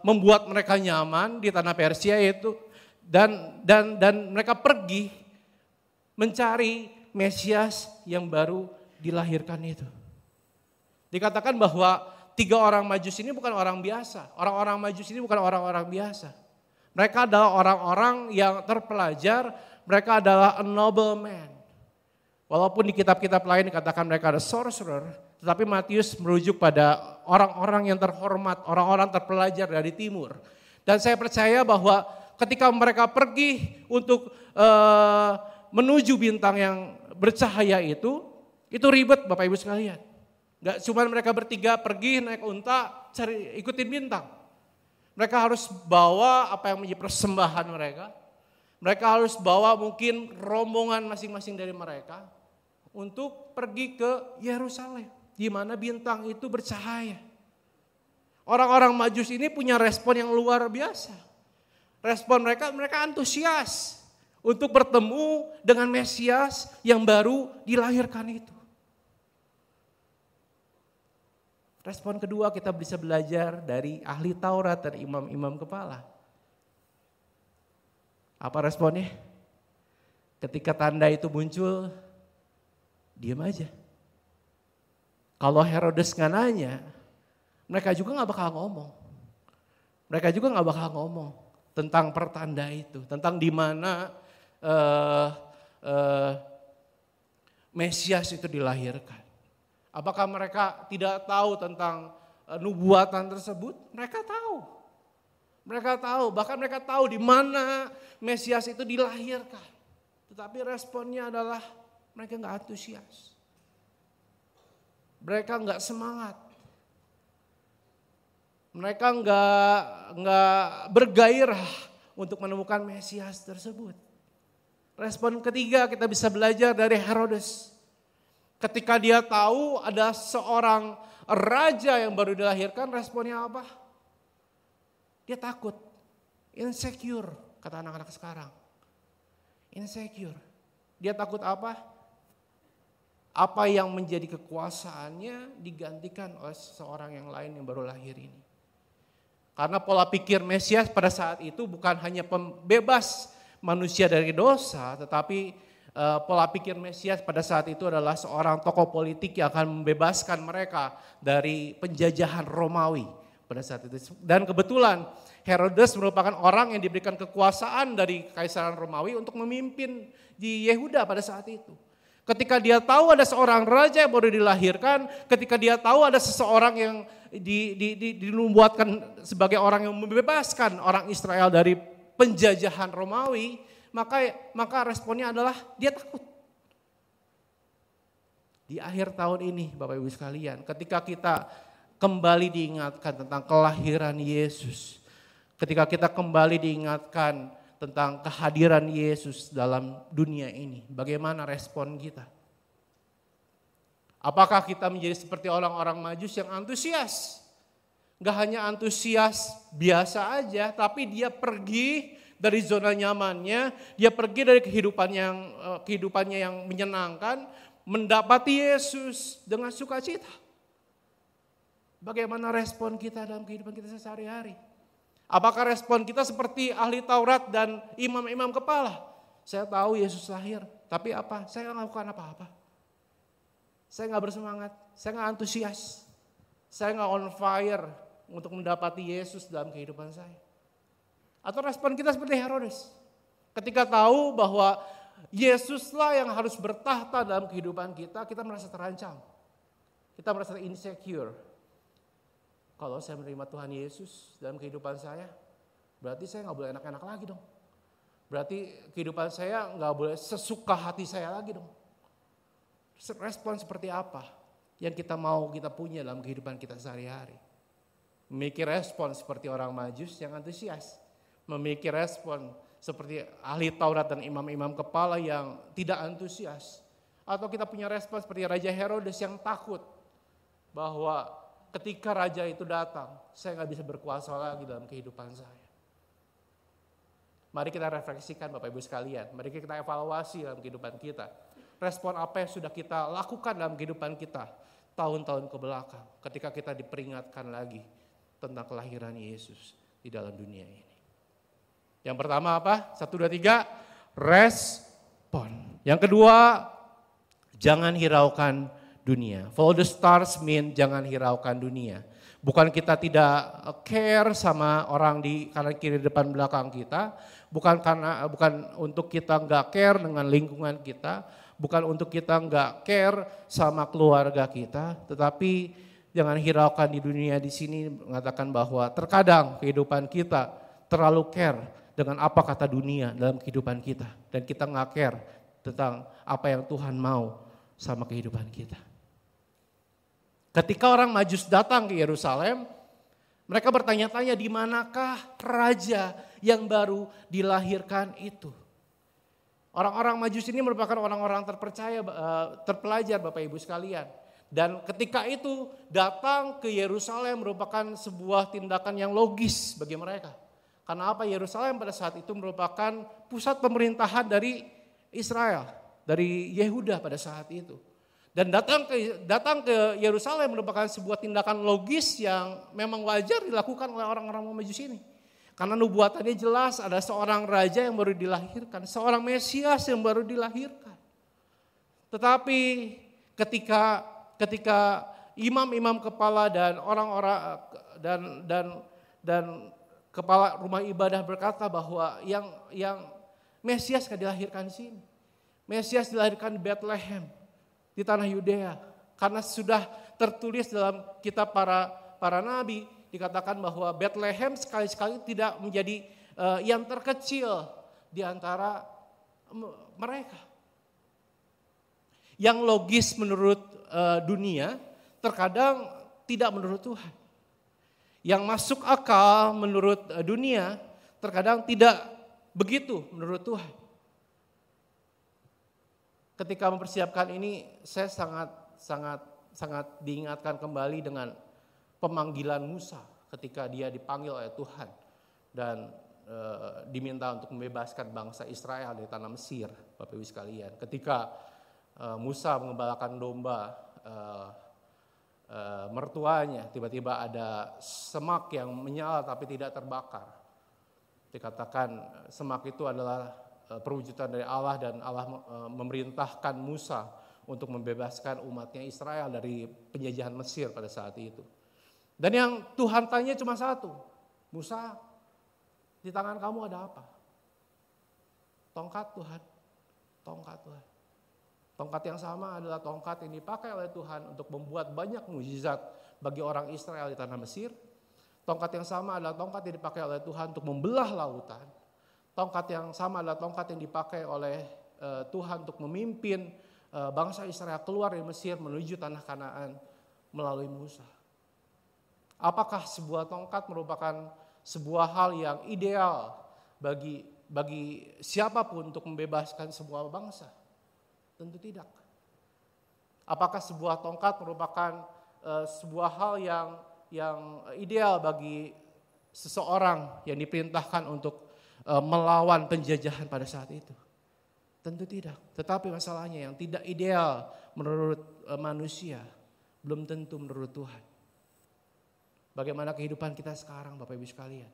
membuat mereka nyaman di tanah Persia itu, dan mereka pergi mencari Mesias yang baru dilahirkan itu. Dikatakan bahwa 3 orang Majus ini bukan orang biasa, orang-orang Majus ini bukan orang-orang biasa. Mereka adalah orang-orang yang terpelajar. Mereka adalah a noble man. Walaupun di kitab-kitab lain dikatakan mereka ada sorcerer, tetapi Matius merujuk pada orang-orang yang terhormat, orang-orang terpelajar dari timur. Dan saya percaya bahwa ketika mereka pergi untuk menuju bintang yang bercahaya itu ribet Bapak Ibu sekalian. Gak cuma mereka bertiga pergi naik unta ikutin bintang. Mereka harus bawa apa yang menjadi persembahan mereka. Mereka harus bawa mungkin rombongan masing-masing dari mereka untuk pergi ke Yerusalem, di mana bintang itu bercahaya. Orang-orang Majus ini punya respon yang luar biasa. Respon mereka antusias untuk bertemu dengan Mesias yang baru dilahirkan itu. Respon kedua kita bisa belajar dari ahli Taurat dan imam-imam kepala. Apa responnya? Ketika tanda itu muncul, diam aja. Kalau Herodes nggak nanya, mereka juga nggak bakal ngomong. Mereka juga nggak bakal ngomong tentang pertanda itu, tentang di mana Mesias itu dilahirkan. Apakah mereka tidak tahu tentang nubuatan tersebut? Mereka tahu. Mereka tahu, bahkan mereka tahu di mana Mesias itu dilahirkan. Tetapi responnya adalah mereka nggak antusias. Mereka nggak semangat. Mereka nggak bergairah untuk menemukan Mesias tersebut. Respon ketiga kita bisa belajar dari Herodes. Ketika dia tahu ada seorang raja yang baru dilahirkan, responnya apa? Dia takut, insecure, kata anak-anak sekarang. Insecure. Dia takut apa? Apa yang menjadi kekuasaannya digantikan oleh seseorang yang lain yang baru lahir ini. Karena pola pikir Mesias pada saat itu bukan hanya pembebas manusia dari dosa, tetapi pola pikir Mesias pada saat itu adalah seorang tokoh politik yang akan membebaskan mereka dari penjajahan Romawi pada saat itu. Dan kebetulan Herodes merupakan orang yang diberikan kekuasaan dari Kaisaran Romawi untuk memimpin di Yehuda pada saat itu. Ketika dia tahu ada seorang raja yang baru dilahirkan, ketika dia tahu ada seseorang yang dinubuatkan sebagai orang yang membebaskan orang Israel dari penjajahan Romawi, maka responnya adalah dia takut. Di akhir tahun ini Bapak Ibu sekalian, ketika kita kembali diingatkan tentang kelahiran Yesus, ketika kita kembali diingatkan tentang kehadiran Yesus dalam dunia ini, bagaimana respon kita? Apakah kita menjadi seperti orang-orang Majus yang antusias? Gak hanya antusias biasa aja, tapi dia pergi dari zona nyamannya, dia pergi dari kehidupannya yang menyenangkan, mendapati Yesus dengan sukacita. Bagaimana respon kita dalam kehidupan kita sehari-hari? Apakah respon kita seperti ahli Taurat dan imam-imam kepala? Saya tahu Yesus lahir, tapi apa? Saya nggak lakukan apa-apa. Saya nggak bersemangat, saya nggak antusias, saya nggak on fire untuk mendapati Yesus dalam kehidupan saya. Atau respon kita seperti Herodes. Ketika tahu bahwa Yesuslah yang harus bertahta dalam kehidupan kita, kita merasa terancam. Kita merasa insecure. Kalau saya menerima Tuhan Yesus dalam kehidupan saya, berarti saya nggak boleh enak-enak lagi dong. Berarti kehidupan saya nggak boleh sesuka hati saya lagi dong. Respon seperti apa yang kita punya dalam kehidupan kita sehari-hari? Memiliki respon seperti orang Majus yang antusias. Memiliki respon seperti ahli Taurat dan imam-imam kepala yang tidak antusias. Atau kita punya respon seperti Raja Herodes yang takut bahwa ketika raja itu datang, saya nggak bisa berkuasa lagi dalam kehidupan saya. Mari kita refleksikan Bapak Ibu sekalian, mari kita evaluasi dalam kehidupan kita. Respon apa yang sudah kita lakukan dalam kehidupan kita tahun-tahun ke belakang ketika kita diperingatkan lagi tentang kelahiran Yesus di dalam dunia ini. Yang pertama apa? 1, 2, 3, respon. Yang kedua, jangan hiraukan dunia. Follow the stars mean jangan hiraukan dunia. Bukan kita tidak care sama orang di kanan kiri depan belakang kita, bukan untuk kita nggak care dengan lingkungan kita, bukan untuk kita nggak care sama keluarga kita, tetapi jangan hiraukan di dunia di sini mengatakan bahwa terkadang kehidupan kita terlalu care dengan apa kata dunia dalam kehidupan kita. Dan kita gak care tentang apa yang Tuhan mau sama kehidupan kita. Ketika orang Majus datang ke Yerusalem, mereka bertanya-tanya di manakah raja yang baru dilahirkan itu. Orang-orang Majus ini merupakan orang-orang terpelajar Bapak Ibu sekalian. Dan ketika itu datang ke Yerusalem merupakan sebuah tindakan yang logis bagi mereka. Karena apa? Yerusalem pada saat itu merupakan pusat pemerintahan dari Israel, dari Yehuda pada saat itu. Dan datang ke Yerusalem merupakan sebuah tindakan logis yang memang wajar dilakukan oleh orang-orang Majusi ini. Karena nubuatannya jelas ada seorang raja yang baru dilahirkan, seorang Mesias yang baru dilahirkan. Tetapi ketika imam-imam kepala dan orang-orang dan kepala rumah ibadah berkata bahwa yang Mesias akan dilahirkan di sini. Mesias dilahirkan di Bethlehem, di tanah Yudea, karena sudah tertulis dalam kitab para nabi, dikatakan bahwa Bethlehem sekali-sekali tidak menjadi yang terkecil di antara mereka. Yang logis menurut dunia terkadang tidak menurut Tuhan. Yang masuk akal menurut dunia terkadang tidak begitu menurut Tuhan. Ketika mempersiapkan ini, saya sangat diingatkan kembali dengan pemanggilan Musa ketika dia dipanggil oleh Tuhan dan diminta untuk membebaskan bangsa Israel dari tanah Mesir, Bapak Ibu sekalian. Ketika Musa mengembalakan domba mertuanya, tiba-tiba ada semak yang menyala tapi tidak terbakar. Dikatakan semak itu adalah perwujudan dari Allah dan Allah memerintahkan Musa untuk membebaskan umatnya Israel dari penjajahan Mesir pada saat itu. Dan yang Tuhan tanya cuma satu, Musa, di tangan kamu ada apa? Tongkat Tuhan, tongkat Tuhan. Tongkat yang sama adalah tongkat yang dipakai oleh Tuhan untuk membuat banyak mukjizat bagi orang Israel di tanah Mesir. Tongkat yang sama adalah tongkat yang dipakai oleh Tuhan untuk membelah lautan. Tongkat yang sama adalah tongkat yang dipakai oleh Tuhan untuk memimpin bangsa Israel keluar dari Mesir menuju tanah Kanaan melalui Musa. Apakah sebuah tongkat merupakan sebuah hal yang ideal bagi siapapun untuk membebaskan sebuah bangsa? Tentu tidak. Apakah sebuah tongkat merupakan sebuah hal yang ideal bagi seseorang yang diperintahkan untuk melawan penjajahan pada saat itu? Tentu tidak. Tetapi masalahnya yang tidak ideal menurut manusia belum tentu menurut Tuhan. Bagaimana kehidupan kita sekarang, Bapak Ibu sekalian?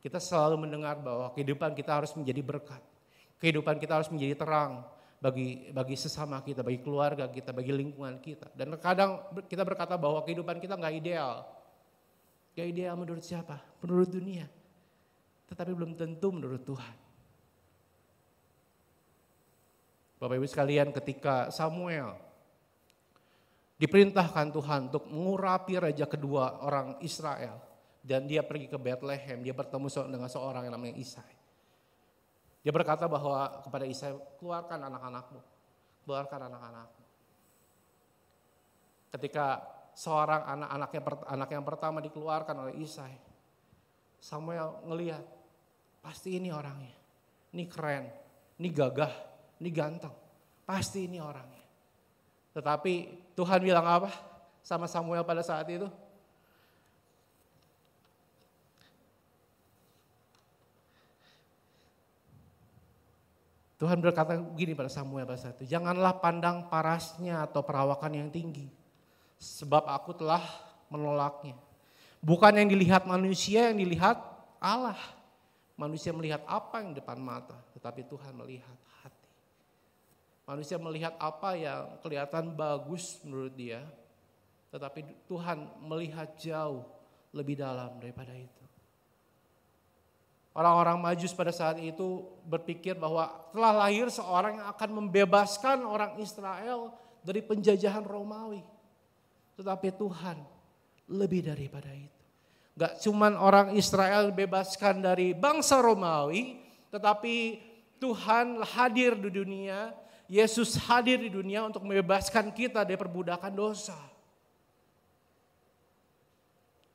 Kita selalu mendengar bahwa kehidupan kita harus menjadi berkat. Kehidupan kita harus menjadi terang bagi sesama kita, bagi keluarga kita, bagi lingkungan kita. Dan kadang kita berkata bahwa kehidupan kita nggak ideal. Nggak ideal menurut siapa? Menurut dunia. Tetapi belum tentu menurut Tuhan. Bapak Ibu sekalian, ketika Samuel diperintahkan Tuhan untuk mengurapi raja kedua orang Israel, dan dia pergi ke Bethlehem, dia bertemu dengan seorang yang namanya Isai. Dia berkata bahwa kepada Isai, keluarkan anak-anakmu, keluarkan anak-anakmu. Ketika seorang anak yang pertama dikeluarkan oleh Isai, Samuel ngelihat, pasti ini orangnya, ini keren, ini gagah, ini ganteng, pasti ini orangnya. Tetapi Tuhan bilang apa sama Samuel pada saat itu? Tuhan berkata begini pada Samuel pada saat itu, janganlah pandang parasnya atau perawakan yang tinggi, sebab aku telah menolaknya. Bukan yang dilihat manusia, yang dilihat Allah. Manusia melihat apa yang depan mata, tetapi Tuhan melihat hati. Manusia melihat apa yang kelihatan bagus menurut dia, tetapi Tuhan melihat jauh lebih dalam daripada itu. Orang-orang Majus pada saat itu berpikir bahwa telah lahir seorang yang akan membebaskan orang Israel dari penjajahan Romawi. Tetapi Tuhan lebih daripada itu. Gak cuman orang Israel dibebaskan dari bangsa Romawi, tetapi Tuhan hadir di dunia, Yesus hadir di dunia untuk membebaskan kita dari perbudakan dosa.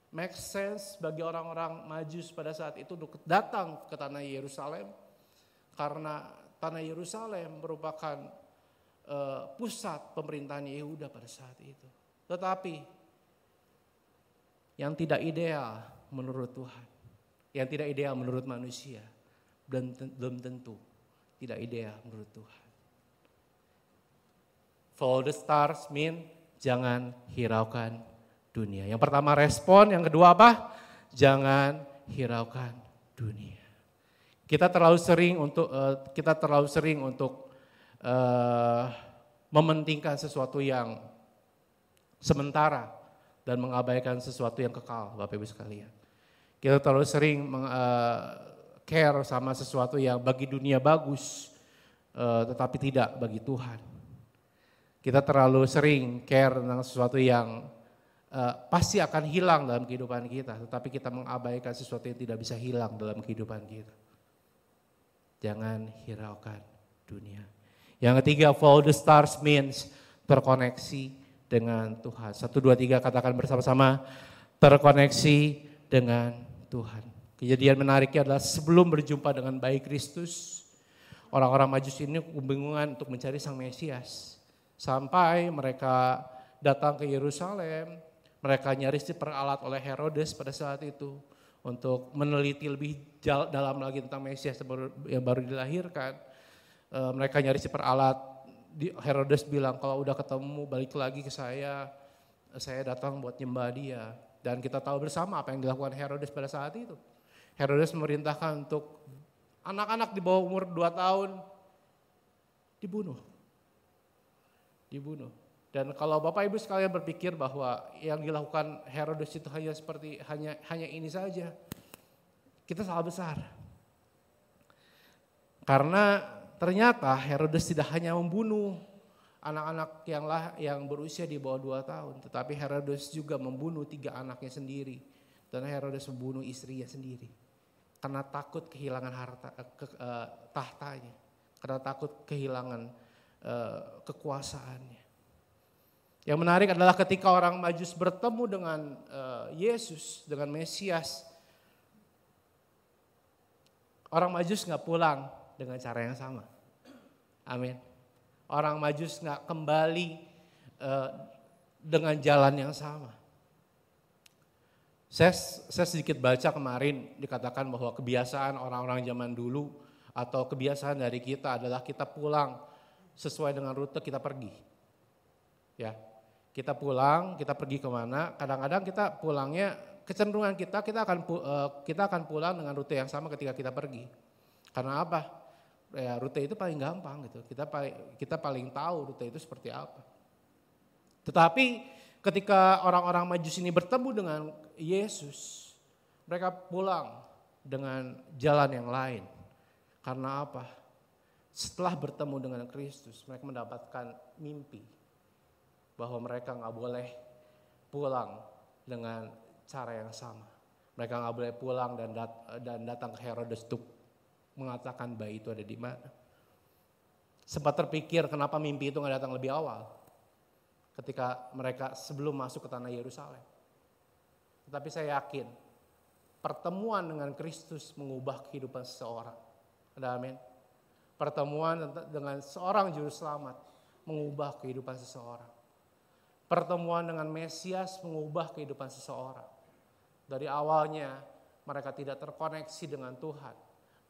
Make sense bagi orang-orang Majus pada saat itu untuk datang ke tanah Yerusalem, karena tanah Yerusalem merupakan pusat pemerintahan Yehuda pada saat itu. Tetapi yang tidak ideal menurut Tuhan, yang tidak ideal menurut manusia, belum tentu tidak ideal menurut Tuhan. Follow the stars mean jangan hiraukan dunia. Yang pertama respon, yang kedua apa? Jangan hiraukan dunia. Kita terlalu sering untuk mementingkan sesuatu yang sementara dan mengabaikan sesuatu yang kekal, Bapak Ibu sekalian. Kita terlalu sering care sama sesuatu yang bagi dunia bagus, tetapi tidak bagi Tuhan. Kita terlalu sering care tentang sesuatu yang pasti akan hilang dalam kehidupan kita, tetapi kita mengabaikan sesuatu yang tidak bisa hilang dalam kehidupan kita. Jangan hiraukan dunia. Yang ketiga, follow the stars means terkoneksi dengan Tuhan. 1, 2, 3 katakan bersama-sama, terkoneksi dengan Tuhan. Kejadian menariknya adalah sebelum berjumpa dengan bayi Kristus, orang-orang Majus ini kebingungan untuk mencari Sang Mesias. Sampai mereka datang ke Yerusalem, mereka nyaris diperalat oleh Herodes pada saat itu untuk meneliti lebih dalam lagi tentang Mesias yang baru dilahirkan. Mereka nyaris diperalat. Herodes bilang, kalau udah ketemu balik lagi ke saya datang buat nyembah dia. Dan kita tahu bersama apa yang dilakukan Herodes pada saat itu. Herodes memerintahkan untuk anak-anak di bawah umur 2 tahun dibunuh. Dan kalau Bapak Ibu sekalian berpikir bahwa yang dilakukan Herodes itu hanya ini saja, kita salah besar. Karena ternyata Herodes tidak hanya membunuh anak-anak yang berusia di bawah 2 tahun, tetapi Herodes juga membunuh 3 anaknya sendiri. Dan Herodes membunuh istrinya sendiri. Karena takut kehilangan tahtanya, karena takut kehilangan kekuasaannya. Yang menarik adalah ketika orang Majus bertemu dengan Yesus, dengan Mesias, orang Majus nggak pulang dengan cara yang sama. Amin. Orang Majus nggak kembali dengan jalan yang sama. Saya sedikit baca kemarin dikatakan bahwa kebiasaan orang-orang zaman dulu atau kebiasaan dari kita adalah kita pulang sesuai dengan rute kita pergi. Ya, kita pulang, kita pergi kemana? Kadang-kadang kita pulangnya kecenderungan kita akan pulang dengan rute yang sama ketika kita pergi. Karena apa? Ya, rute itu paling gampang gitu. Kita paling tahu rute itu seperti apa. Tetapi ketika orang-orang Majus ini bertemu dengan Yesus, mereka pulang dengan jalan yang lain. Karena apa? Setelah bertemu dengan Kristus, mereka mendapatkan mimpi bahwa mereka nggak boleh pulang dengan cara yang sama. Mereka nggak boleh pulang dan datang ke Herodes untuk mengatakan bayi itu ada di mana. Sempat terpikir kenapa mimpi itu nggak datang lebih awal, ketika mereka sebelum masuk ke tanah Yerusalem. Tetapi saya yakin pertemuan dengan Kristus mengubah kehidupan seseorang. Amin. Pertemuan dengan seorang juru selamat mengubah kehidupan seseorang. Pertemuan dengan Mesias mengubah kehidupan seseorang. Dari awalnya mereka tidak terkoneksi dengan Tuhan.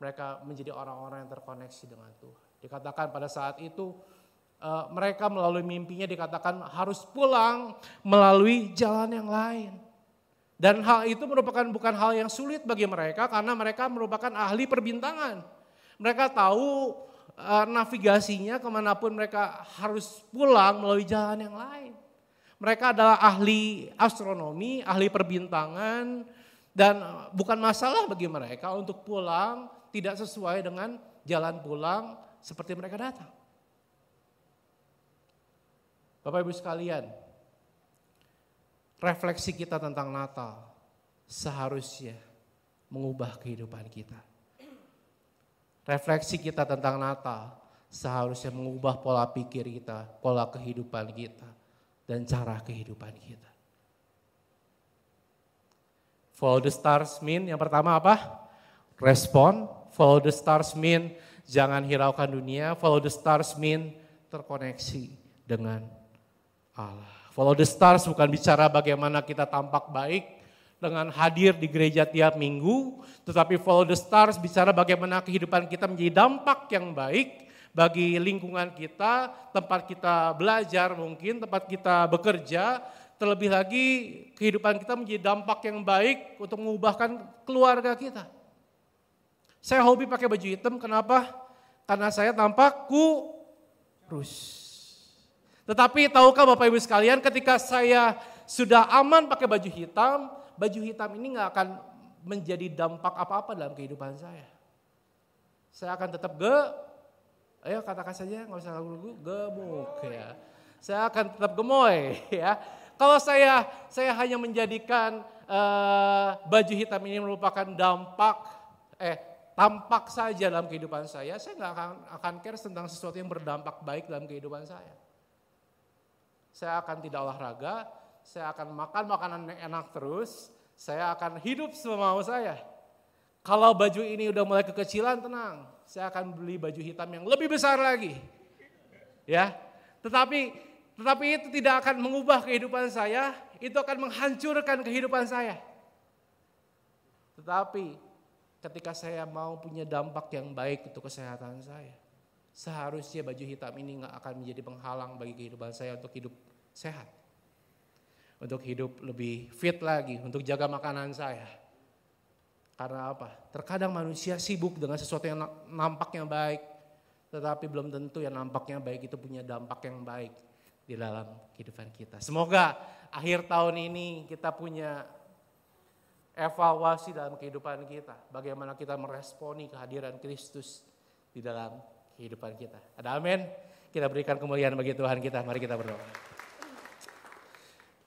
Mereka menjadi orang-orang yang terkoneksi dengan Tuhan. Dikatakan pada saat itu mereka melalui mimpinya dikatakan harus pulang melalui jalan yang lain. Dan hal itu merupakan bukan hal yang sulit bagi mereka karena mereka merupakan ahli perbintangan. Mereka tahu navigasinya kemanapun mereka harus pulang melalui jalan yang lain. Mereka adalah ahli astronomi, ahli perbintangan, dan bukan masalah bagi mereka untuk pulang tidak sesuai dengan jalan pulang seperti mereka datang. Bapak Ibu sekalian, refleksi kita tentang Natal seharusnya mengubah kehidupan kita. Refleksi kita tentang Natal seharusnya mengubah pola pikir kita, pola kehidupan kita, dan cara kehidupan kita. Follow the stars mean yang pertama apa? Respon. Follow the stars mean jangan hiraukan dunia. Follow the stars mean terkoneksi dengan Allah. Follow the stars bukan bicara bagaimana kita tampak baik dengan hadir di gereja tiap minggu, tetapi follow the stars bicara bagaimana kehidupan kita menjadi dampak yang baik bagi lingkungan kita, tempat kita belajar mungkin, tempat kita bekerja, terlebih lagi kehidupan kita menjadi dampak yang baik untuk mengubahkan keluarga kita. Saya hobi pakai baju hitam, kenapa? Karena saya tampak kurus. Tetapi tahukah Bapak Ibu sekalian, ketika saya sudah aman pakai baju hitam ini gak akan menjadi dampak apa-apa dalam kehidupan saya. Saya akan tetap ayo katakan saja, gak usah ragu-ragu, gemuk ya. Saya akan tetap gemoy ya. Kalau saya hanya menjadikan baju hitam ini merupakan tampak saja dalam kehidupan saya nggak akan care tentang sesuatu yang berdampak baik dalam kehidupan saya. Saya akan tidak olahraga, saya akan makan makanan yang enak terus, saya akan hidup semau saya. Kalau baju ini udah mulai kekecilan, tenang, saya akan beli baju hitam yang lebih besar lagi. Ya, tetapi itu tidak akan mengubah kehidupan saya, itu akan menghancurkan kehidupan saya. Tetapi ketika saya mau punya dampak yang baik untuk kesehatan saya, seharusnya baju hitam ini gak akan menjadi penghalang bagi kehidupan saya untuk hidup sehat. Untuk hidup lebih fit lagi, untuk jaga makanan saya. Karena apa? Terkadang manusia sibuk dengan sesuatu yang nampaknya baik, tetapi belum tentu yang nampaknya baik itu punya dampak yang baik di dalam kehidupan kita. Semoga akhir tahun ini kita punya evaluasi dalam kehidupan kita. Bagaimana kita meresponi kehadiran Kristus di dalam kehidupan kita. Ada amin? Kita berikan kemuliaan bagi Tuhan kita. Mari kita berdoa.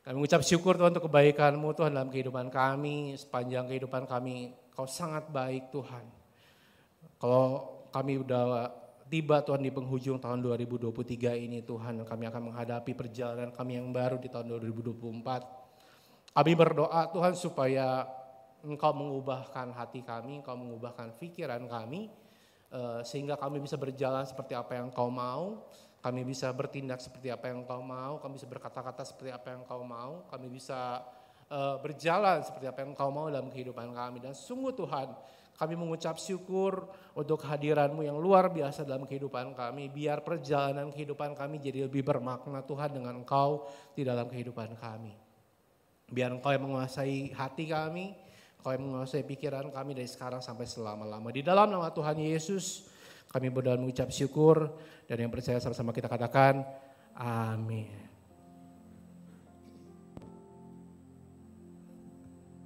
Kami mengucap syukur Tuhan untuk kebaikan-Mu Tuhan dalam kehidupan kami. Sepanjang kehidupan kami Kau sangat baik Tuhan. Kalau kami udah tiba Tuhan di penghujung tahun 2023 ini Tuhan, kami akan menghadapi perjalanan kami yang baru di tahun 2024. Kami berdoa Tuhan supaya Engkau mengubahkan hati kami, Engkau mengubahkan pikiran kami, sehingga kami bisa berjalan seperti apa yang Engkau mau, kami bisa bertindak seperti apa yang Engkau mau, kami bisa berkata-kata seperti apa yang Engkau mau, kami bisa berjalan seperti apa yang Engkau mau dalam kehidupan kami. Dan sungguh Tuhan, kami mengucap syukur untuk kehadiran-Mu yang luar biasa dalam kehidupan kami. Biar perjalanan kehidupan kami jadi lebih bermakna Tuhan dengan Engkau di dalam kehidupan kami. Biar Engkau yang menguasai hati kami, Engkau yang menguasai pikiran kami dari sekarang sampai selama-lama. Di dalam nama Tuhan Yesus, kami berdoa mengucap syukur, dan yang percaya sama-sama kita katakan, amin.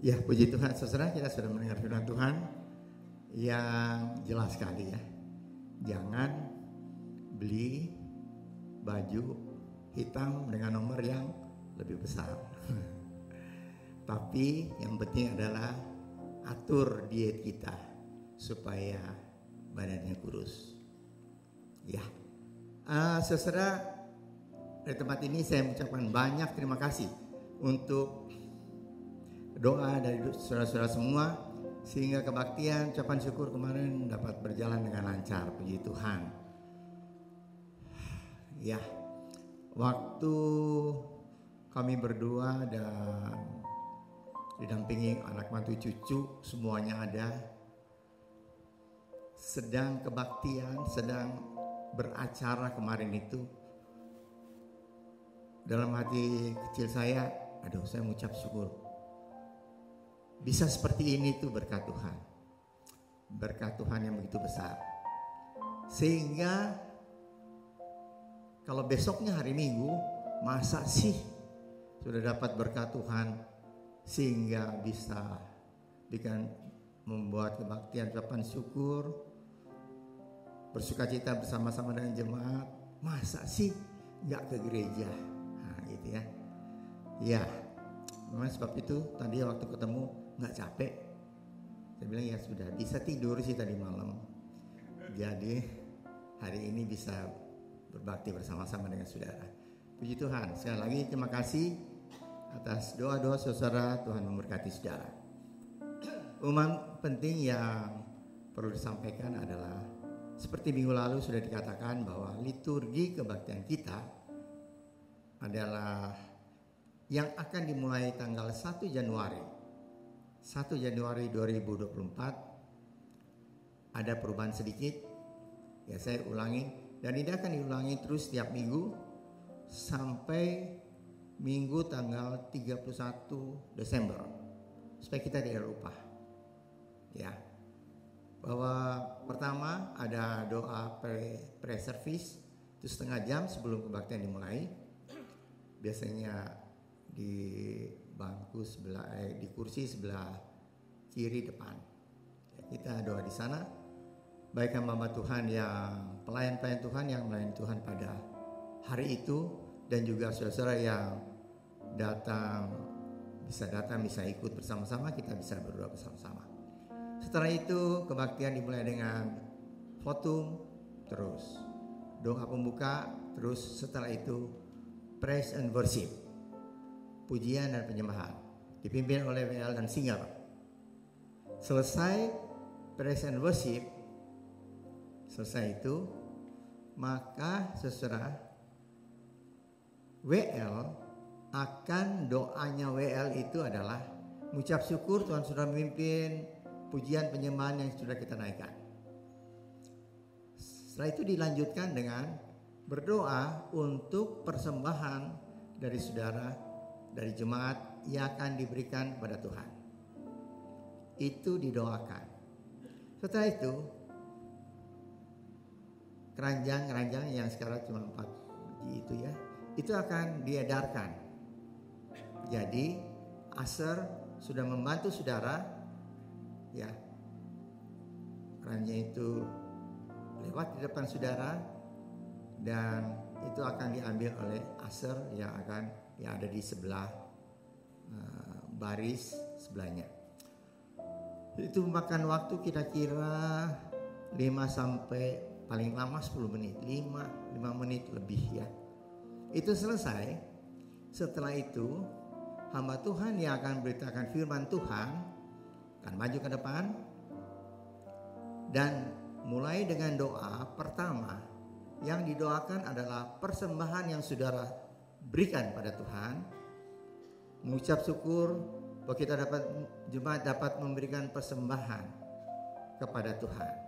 Ya, puji Tuhan, saudara, kita sudah mendengar firman Tuhan yang jelas sekali ya. Jangan beli baju hitam dengan nomor yang lebih besar. Tapi yang penting adalah atur diet kita supaya badannya kurus. Ya, saudara, dari tempat ini saya mengucapkan banyak terima kasih untuk doa dari saudara-saudara semua, sehingga kebaktian ucapan syukur kemarin dapat berjalan dengan lancar. Puji Tuhan. Ya, waktu kami berdua dan didampingi anak mantu cucu, semuanya ada, sedang kebaktian, sedang beracara kemarin itu, dalam hati kecil saya, aduh, saya mengucap syukur. Bisa seperti ini tuh berkat Tuhan. Berkat Tuhan yang begitu besar. Sehingga kalau besoknya hari Minggu, masa sih sudah dapat berkat Tuhan sehingga bisa bikin membuat kebaktian ucapan syukur, bersukacita bersama-sama dengan jemaat. Masa sih nggak ke gereja? Nah, gitu ya. Ya, memang sebab itu tadi waktu ketemu nggak capek, saya bilang ya sudah, bisa tidur sih tadi malam, jadi hari ini bisa berbakti bersama-sama dengan saudara. Puji Tuhan. Sekali lagi terima kasih atas doa-doa saudara. Tuhan memberkati saudara. Umum penting yang perlu disampaikan adalah seperti minggu lalu sudah dikatakan bahwa liturgi kebaktian kita adalah yang akan dimulai tanggal 1 Januari 2024. Ada perubahan sedikit. Ya, saya ulangi, Dan ini akan diulangi terus setiap minggu sampai minggu tanggal 31 Desember. Supaya kita tidak lupa. Ya. Bahwa pertama ada doa pre-service itu setengah jam sebelum kebaktian dimulai. Biasanya di bangku sebelah di kursi sebelah kiri depan. Ya, kita doa di sana. Baik hamba Tuhan yang pelayan-pelayan Tuhan yang melayani Tuhan pada hari itu, dan juga saudara-saudara yang bisa ikut bersama-sama, kita bisa berdoa bersama-sama. Setelah itu kebaktian dimulai dengan votum, terus doa pembuka, terus setelah itu praise and worship, pujian dan penyembahan, dipimpin oleh WL dan singer. Selesai praise and worship, selesai itu, maka saudara WL akan doanya WL itu adalah mengucap syukur Tuhan sudah memimpin pujian penyembahan yang sudah kita naikkan. Setelah itu dilanjutkan dengan berdoa untuk persembahan dari saudara, dari jemaat yang akan diberikan kepada Tuhan. Itu didoakan. Setelah itu keranjang yang sekarang cuma 4 biji itu ya, itu akan diedarkan. Jadi Aser sudah membantu saudara ya, keranjang itu lewat di depan saudara, dan itu akan diambil oleh Aser yang ada di sebelah baris sebelahnya. Itu makan waktu kira-kira 5 sampai paling lama 10 menit, 5 menit lebih ya. Itu selesai. Setelah itu hamba Tuhan yang akan beritakan firman Tuhan akan maju ke depan dan mulai dengan doa pertama. Yang didoakan adalah persembahan yang saudara berikan pada Tuhan, mengucap syukur bahwa kita jemaat dapat memberikan persembahan kepada Tuhan.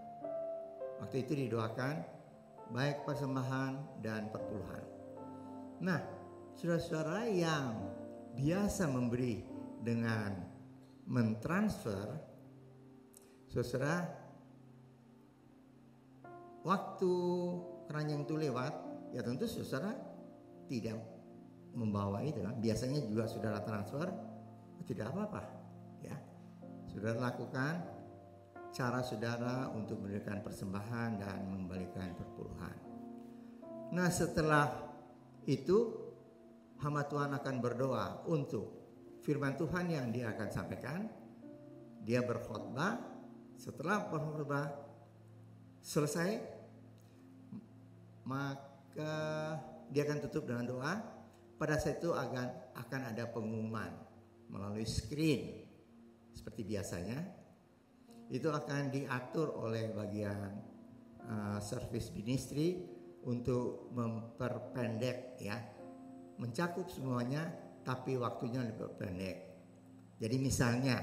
Waktu itu didoakan baik persembahan dan perpuluhan. Nah, saudara-saudara yang biasa memberi dengan mentransfer, saudara, waktu keranjang itu lewat, ya tentu saudara tidak membawa itu kan. Biasanya juga saudara transfer, tidak apa-apa ya. Saudara lakukan cara saudara untuk memberikan persembahan dan memberikan perpuluhan. Nah, setelah itu hamba Tuhan akan berdoa untuk firman Tuhan yang dia akan sampaikan. Dia berkhotbah. Setelah berkhotbah selesai, maka dia akan tutup dengan doa. Pada saat itu akan ada pengumuman melalui screen seperti biasanya. Itu akan diatur oleh bagian service ministry untuk memperpendek ya, mencakup semuanya, tapi waktunya lebih pendek. Jadi misalnya,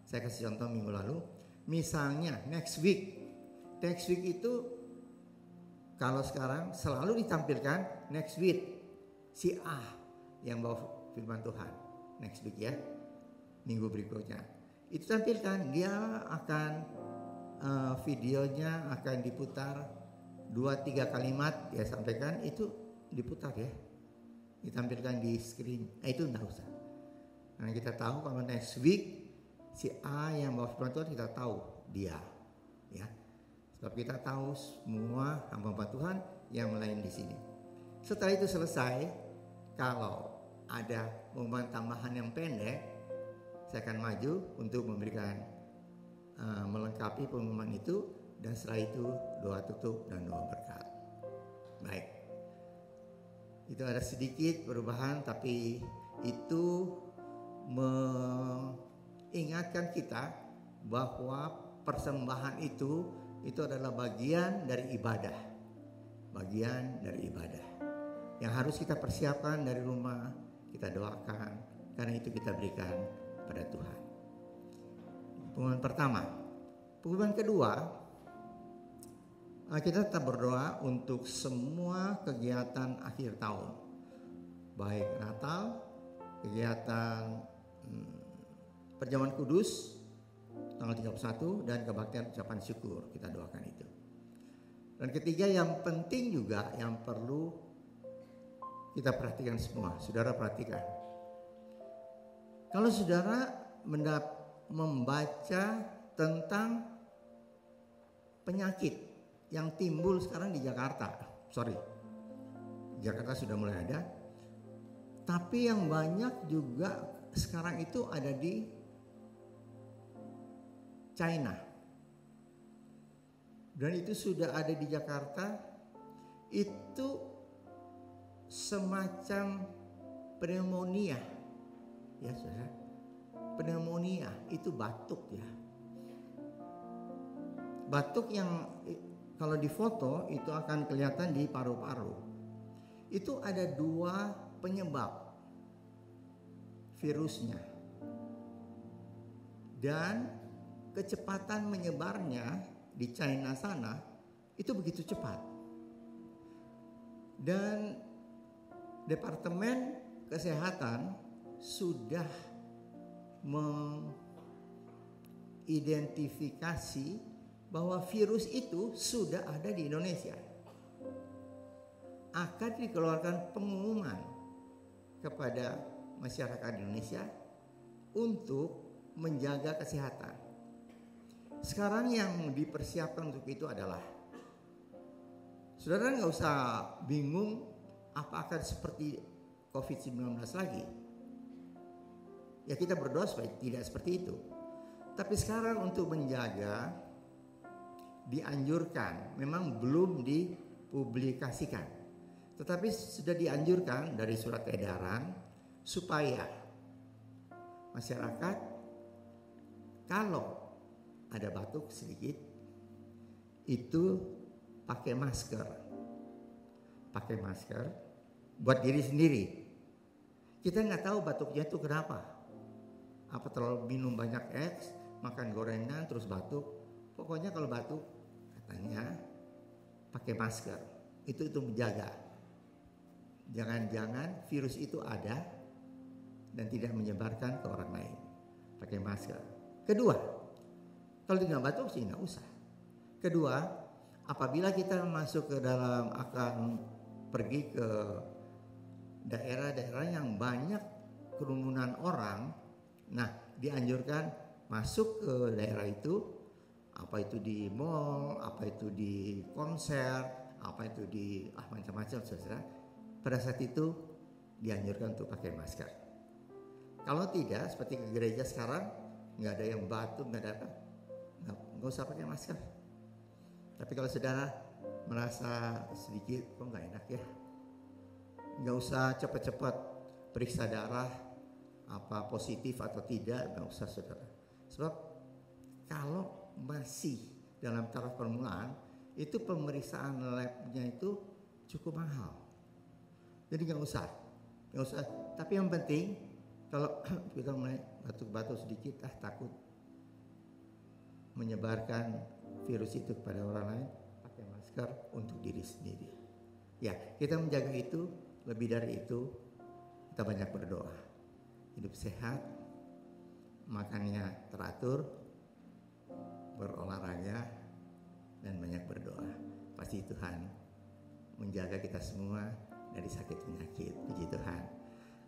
saya kasih contoh minggu lalu, misalnya next week itu kalau sekarang selalu ditampilkan next week si A yang bawa firman Tuhan next week ya, minggu berikutnya itu tampilkan, dia akan videonya akan diputar 2-3 kalimat dia sampaikan, itu diputar ya, ditampilkan di screen. Itu enggak usah. Karena kita tahu kalau next week si A yang bawa firman Tuhan, kita tahu dia ya. Sebab kita tahu semua hamba Tuhan yang melayani di sini. Setelah itu selesai, kalau ada pengumuman tambahan yang pendek, saya akan maju untuk memberikan melengkapi pengumuman itu, dan setelah itu doa tutup dan doa berkat. Baik. Itu ada sedikit perubahan, tapi itu mengingatkan kita bahwa persembahan itu adalah bagian dari ibadah. Bagian dari ibadah yang harus kita persiapkan dari rumah, kita doakan, karena itu kita berikan pada Tuhan. Pengumuman pertama. Pengumuman kedua, Kita tetap berdoa untuk semua kegiatan akhir tahun, baik Natal, kegiatan Perjamuan Kudus tanggal 31 dan kebaktian ucapan syukur, kita doakan itu. Dan ketiga yang penting juga yang perlu kita perhatikan semua, saudara perhatikan. Kalau saudara membaca tentang penyakit yang timbul sekarang di Jakarta, Jakarta sudah mulai ada, tapi yang banyak juga sekarang itu ada di China. Dan itu sudah ada di Jakarta, itu semacam pneumonia. Ya saudara, pneumonia itu batuk ya. Batuk yang kalau difoto itu akan kelihatan di paru-paru. Itu ada 2 penyebab virusnya. Dan kecepatan menyebarnya di China sana itu begitu cepat. Dan Departemen Kesehatan sudah mengidentifikasi bahwa virus itu sudah ada di Indonesia. Akan dikeluarkan pengumuman kepada masyarakat Indonesia untuk menjaga kesehatan. Sekarang yang dipersiapkan untuk itu adalah, saudara nggak usah bingung apa akan seperti COVID-19 lagi. Ya kita berdoa supaya tidak seperti itu. Tapi sekarang untuk menjaga dianjurkan, memang belum dipublikasikan, tetapi sudah dianjurkan dari surat edaran supaya masyarakat kalau ada batuk sedikit itu pakai masker buat diri sendiri. Kita nggak tahu batuknya itu kenapa, apa terlalu minum banyak es, makan gorengan terus batuk. Pokoknya kalau batuk katanya pakai masker, itu menjaga. Jangan-jangan virus itu ada dan tidak menyebarkan ke orang lain. Pakai masker. Kedua, kalau tidak batuk sih nggak usah. Kedua, apabila kita masuk ke dalam akan pergi ke daerah-daerah yang banyak kerumunan orang, nah dianjurkan masuk ke daerah itu, apa itu di mall, apa itu di konser, apa itu di macam-macam saudara. Pada saat itu dianjurkan untuk pakai masker. Kalau tidak, seperti ke gereja sekarang, nggak ada yang batuk, nggak ada apa, nggak usah pakai masker. Tapi kalau saudara merasa sedikit kok nggak enak ya, nggak usah cepat-cepat periksa darah apa positif atau tidak, nggak usah saudara. Sebab kalau masih dalam taraf permulaan itu pemeriksaan labnya itu cukup mahal. Jadi nggak usah. Tapi yang penting kalau kita mulai batuk-batuk sedikit, takut menyebarkan virus itu kepada orang lain, pakai masker untuk diri sendiri. Ya, kita menjaga itu. Lebih dari itu, kita banyak berdoa. Hidup sehat, makannya teratur, berolahraga, dan banyak berdoa. Pasti Tuhan menjaga kita semua dari sakit penyakit. Puji Tuhan.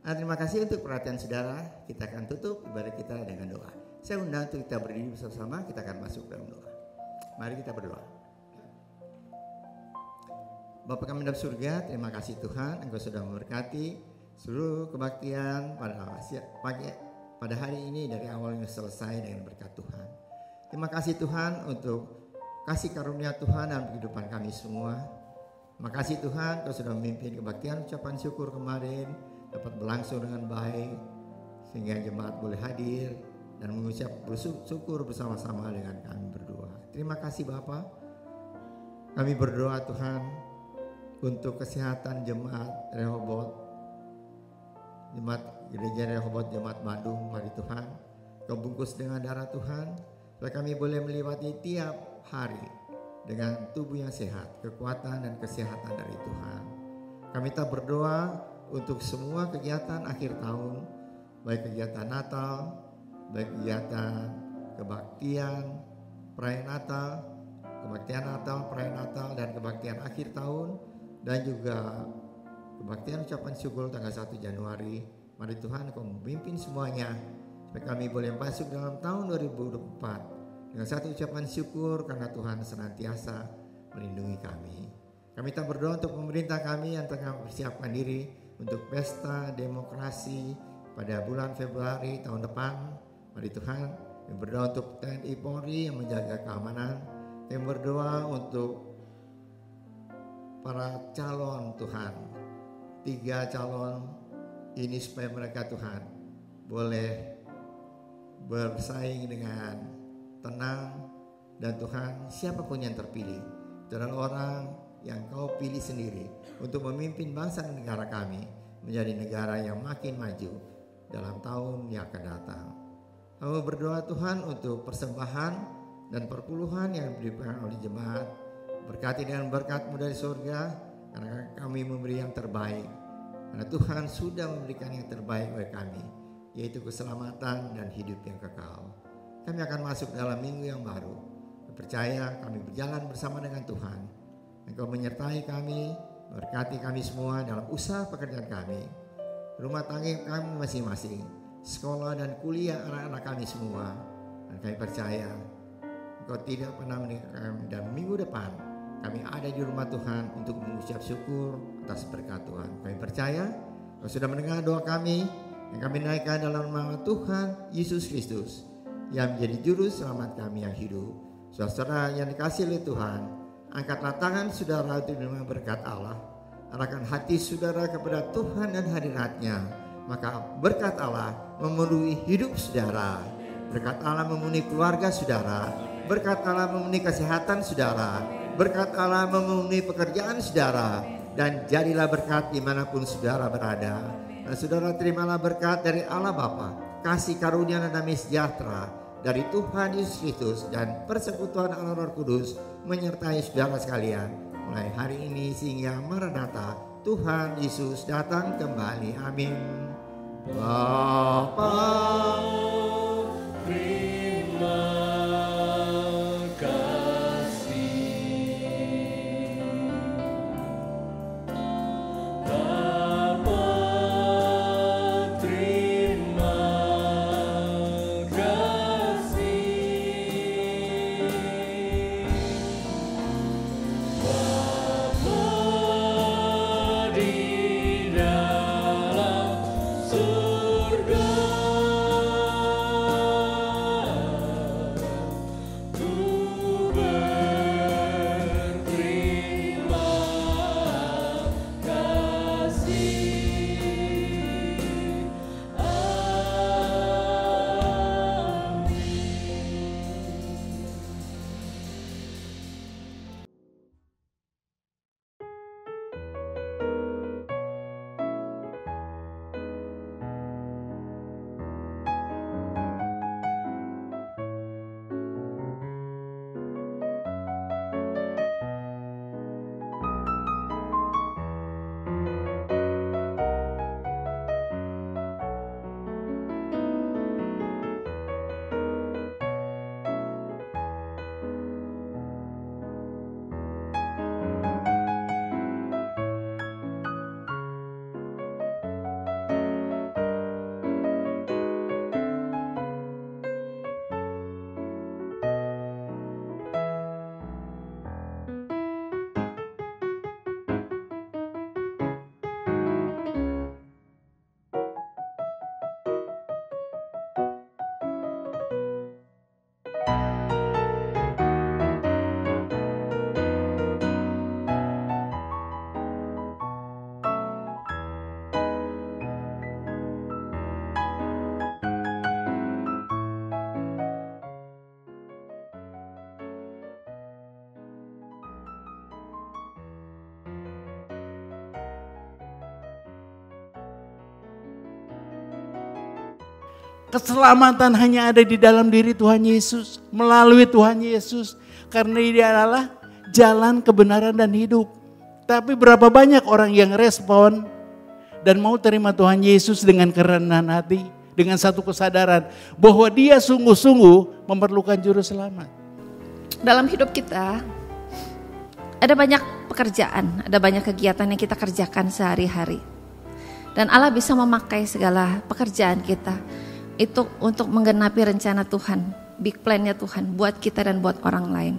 Terima kasih untuk perhatian saudara. Kita akan tutup ibadah kita dengan doa. Saya undang untuk kita berdiri bersama-sama. Kita akan masuk dalam doa. Mari kita berdoa. Bapa kami dalam surga, terima kasih Tuhan, Engkau sudah memberkati seluruh kebaktian pada hari ini dari awal hingga selesai dengan berkat Tuhan. Terima kasih Tuhan untuk kasih karunia Tuhan dalam kehidupan kami semua. Terima kasih Tuhan, Engkau sudah memimpin kebaktian ucapan syukur kemarin dapat berlangsung dengan baik sehingga jemaat boleh hadir dan mengucap bersyukur bersama-sama dengan kami berdua. Terima kasih Bapa. Kami berdoa Tuhan untuk kesehatan jemaat Rehoboth, jemaat gereja Rehoboth, jemaat Bandung. Mari Tuhan, Kau bungkus dengan darah Tuhan, supaya kami boleh melewati tiap hari dengan tubuh yang sehat, kekuatan dan kesehatan dari Tuhan. Kami tak berdoa untuk semua kegiatan akhir tahun, baik kegiatan Natal, baik kegiatan kebaktian, perayaan Natal, perayaan Natal dan kebaktian akhir tahun, dan juga kebaktian ucapan syukur tanggal 1 Januari. Mari Tuhan Kau memimpin semuanya supaya kami boleh masuk dalam tahun 2024 dengan satu ucapan syukur karena Tuhan senantiasa melindungi kami. Kami tak berdoa untuk pemerintah kami yang tengah mempersiapkan diri untuk pesta demokrasi pada bulan Februari tahun depan. Mari Tuhan, kami berdoa untuk TNI Polri yang menjaga keamanan. Kami berdoa untuk para calon Tuhan, 3 calon ini supaya mereka Tuhan boleh bersaing dengan tenang. Dan Tuhan, siapapun yang terpilih itu adalah orang yang Kau pilih sendiri untuk memimpin bangsa dan negara kami menjadi negara yang makin maju dalam tahun yang akan datang. Kami berdoa Tuhan untuk persembahan dan perpuluhan yang diberikan oleh jemaat. Berkati dengan berkat-Mu dari surga, karena kami memberi yang terbaik. Karena Tuhan sudah memberikan yang terbaik oleh kami, yaitu keselamatan dan hidup yang kekal. Kami akan masuk dalam minggu yang baru. Percaya kami berjalan bersama dengan Tuhan. Engkau menyertai kami, berkati kami semua dalam usaha pekerjaan kami, rumah tangga kami masing-masing, sekolah dan kuliah anak-anak kami semua. Dan kami percaya Engkau tidak pernah meninggalkan kami, dan minggu depan kami ada di rumah Tuhan untuk mengucap syukur atas berkat Tuhan. Kami percaya Engkau sudah mendengar doa kami yang kami naikkan dalam nama Tuhan Yesus Kristus yang menjadi juru selamat kami yang hidup. Saudara yang dikasihi oleh Tuhan, angkatlah tangan saudara untuk menerima berkat Allah. Arahkan hati saudara kepada Tuhan dan hadirat-Nya. Maka berkat Allah memenuhi hidup saudara. Berkat Allah memenuhi keluarga saudara. Berkat Allah memenuhi kesehatan saudara. Berkat Allah memenuhi pekerjaan saudara. Dan jadilah berkat dimanapun saudara berada. Dan saudara terimalah berkat dari Allah Bapa, kasih karunia dan damai sejahtera dari Tuhan Yesus Kristus dan persekutuan Allah Roh Kudus menyertai saudara sekalian mulai hari ini sehingga Maranatha, Tuhan Yesus datang kembali. Amin. Bapa, terima kasih. Bapa, terima Keselamatan hanya ada di dalam diri Tuhan Yesus, melalui Tuhan Yesus. Karena Dia adalah jalan kebenaran dan hidup. Tapi berapa banyak orang yang respon dan mau terima Tuhan Yesus dengan kerendahan hati, dengan satu kesadaran bahwa dia sungguh-sungguh memerlukan juru selamat. Dalam hidup kita ada banyak pekerjaan, ada banyak kegiatan yang kita kerjakan sehari-hari. Dan Allah bisa memakai segala pekerjaan kita itu untuk menggenapi rencana Tuhan, big plan-nya Tuhan buat kita dan buat orang lain.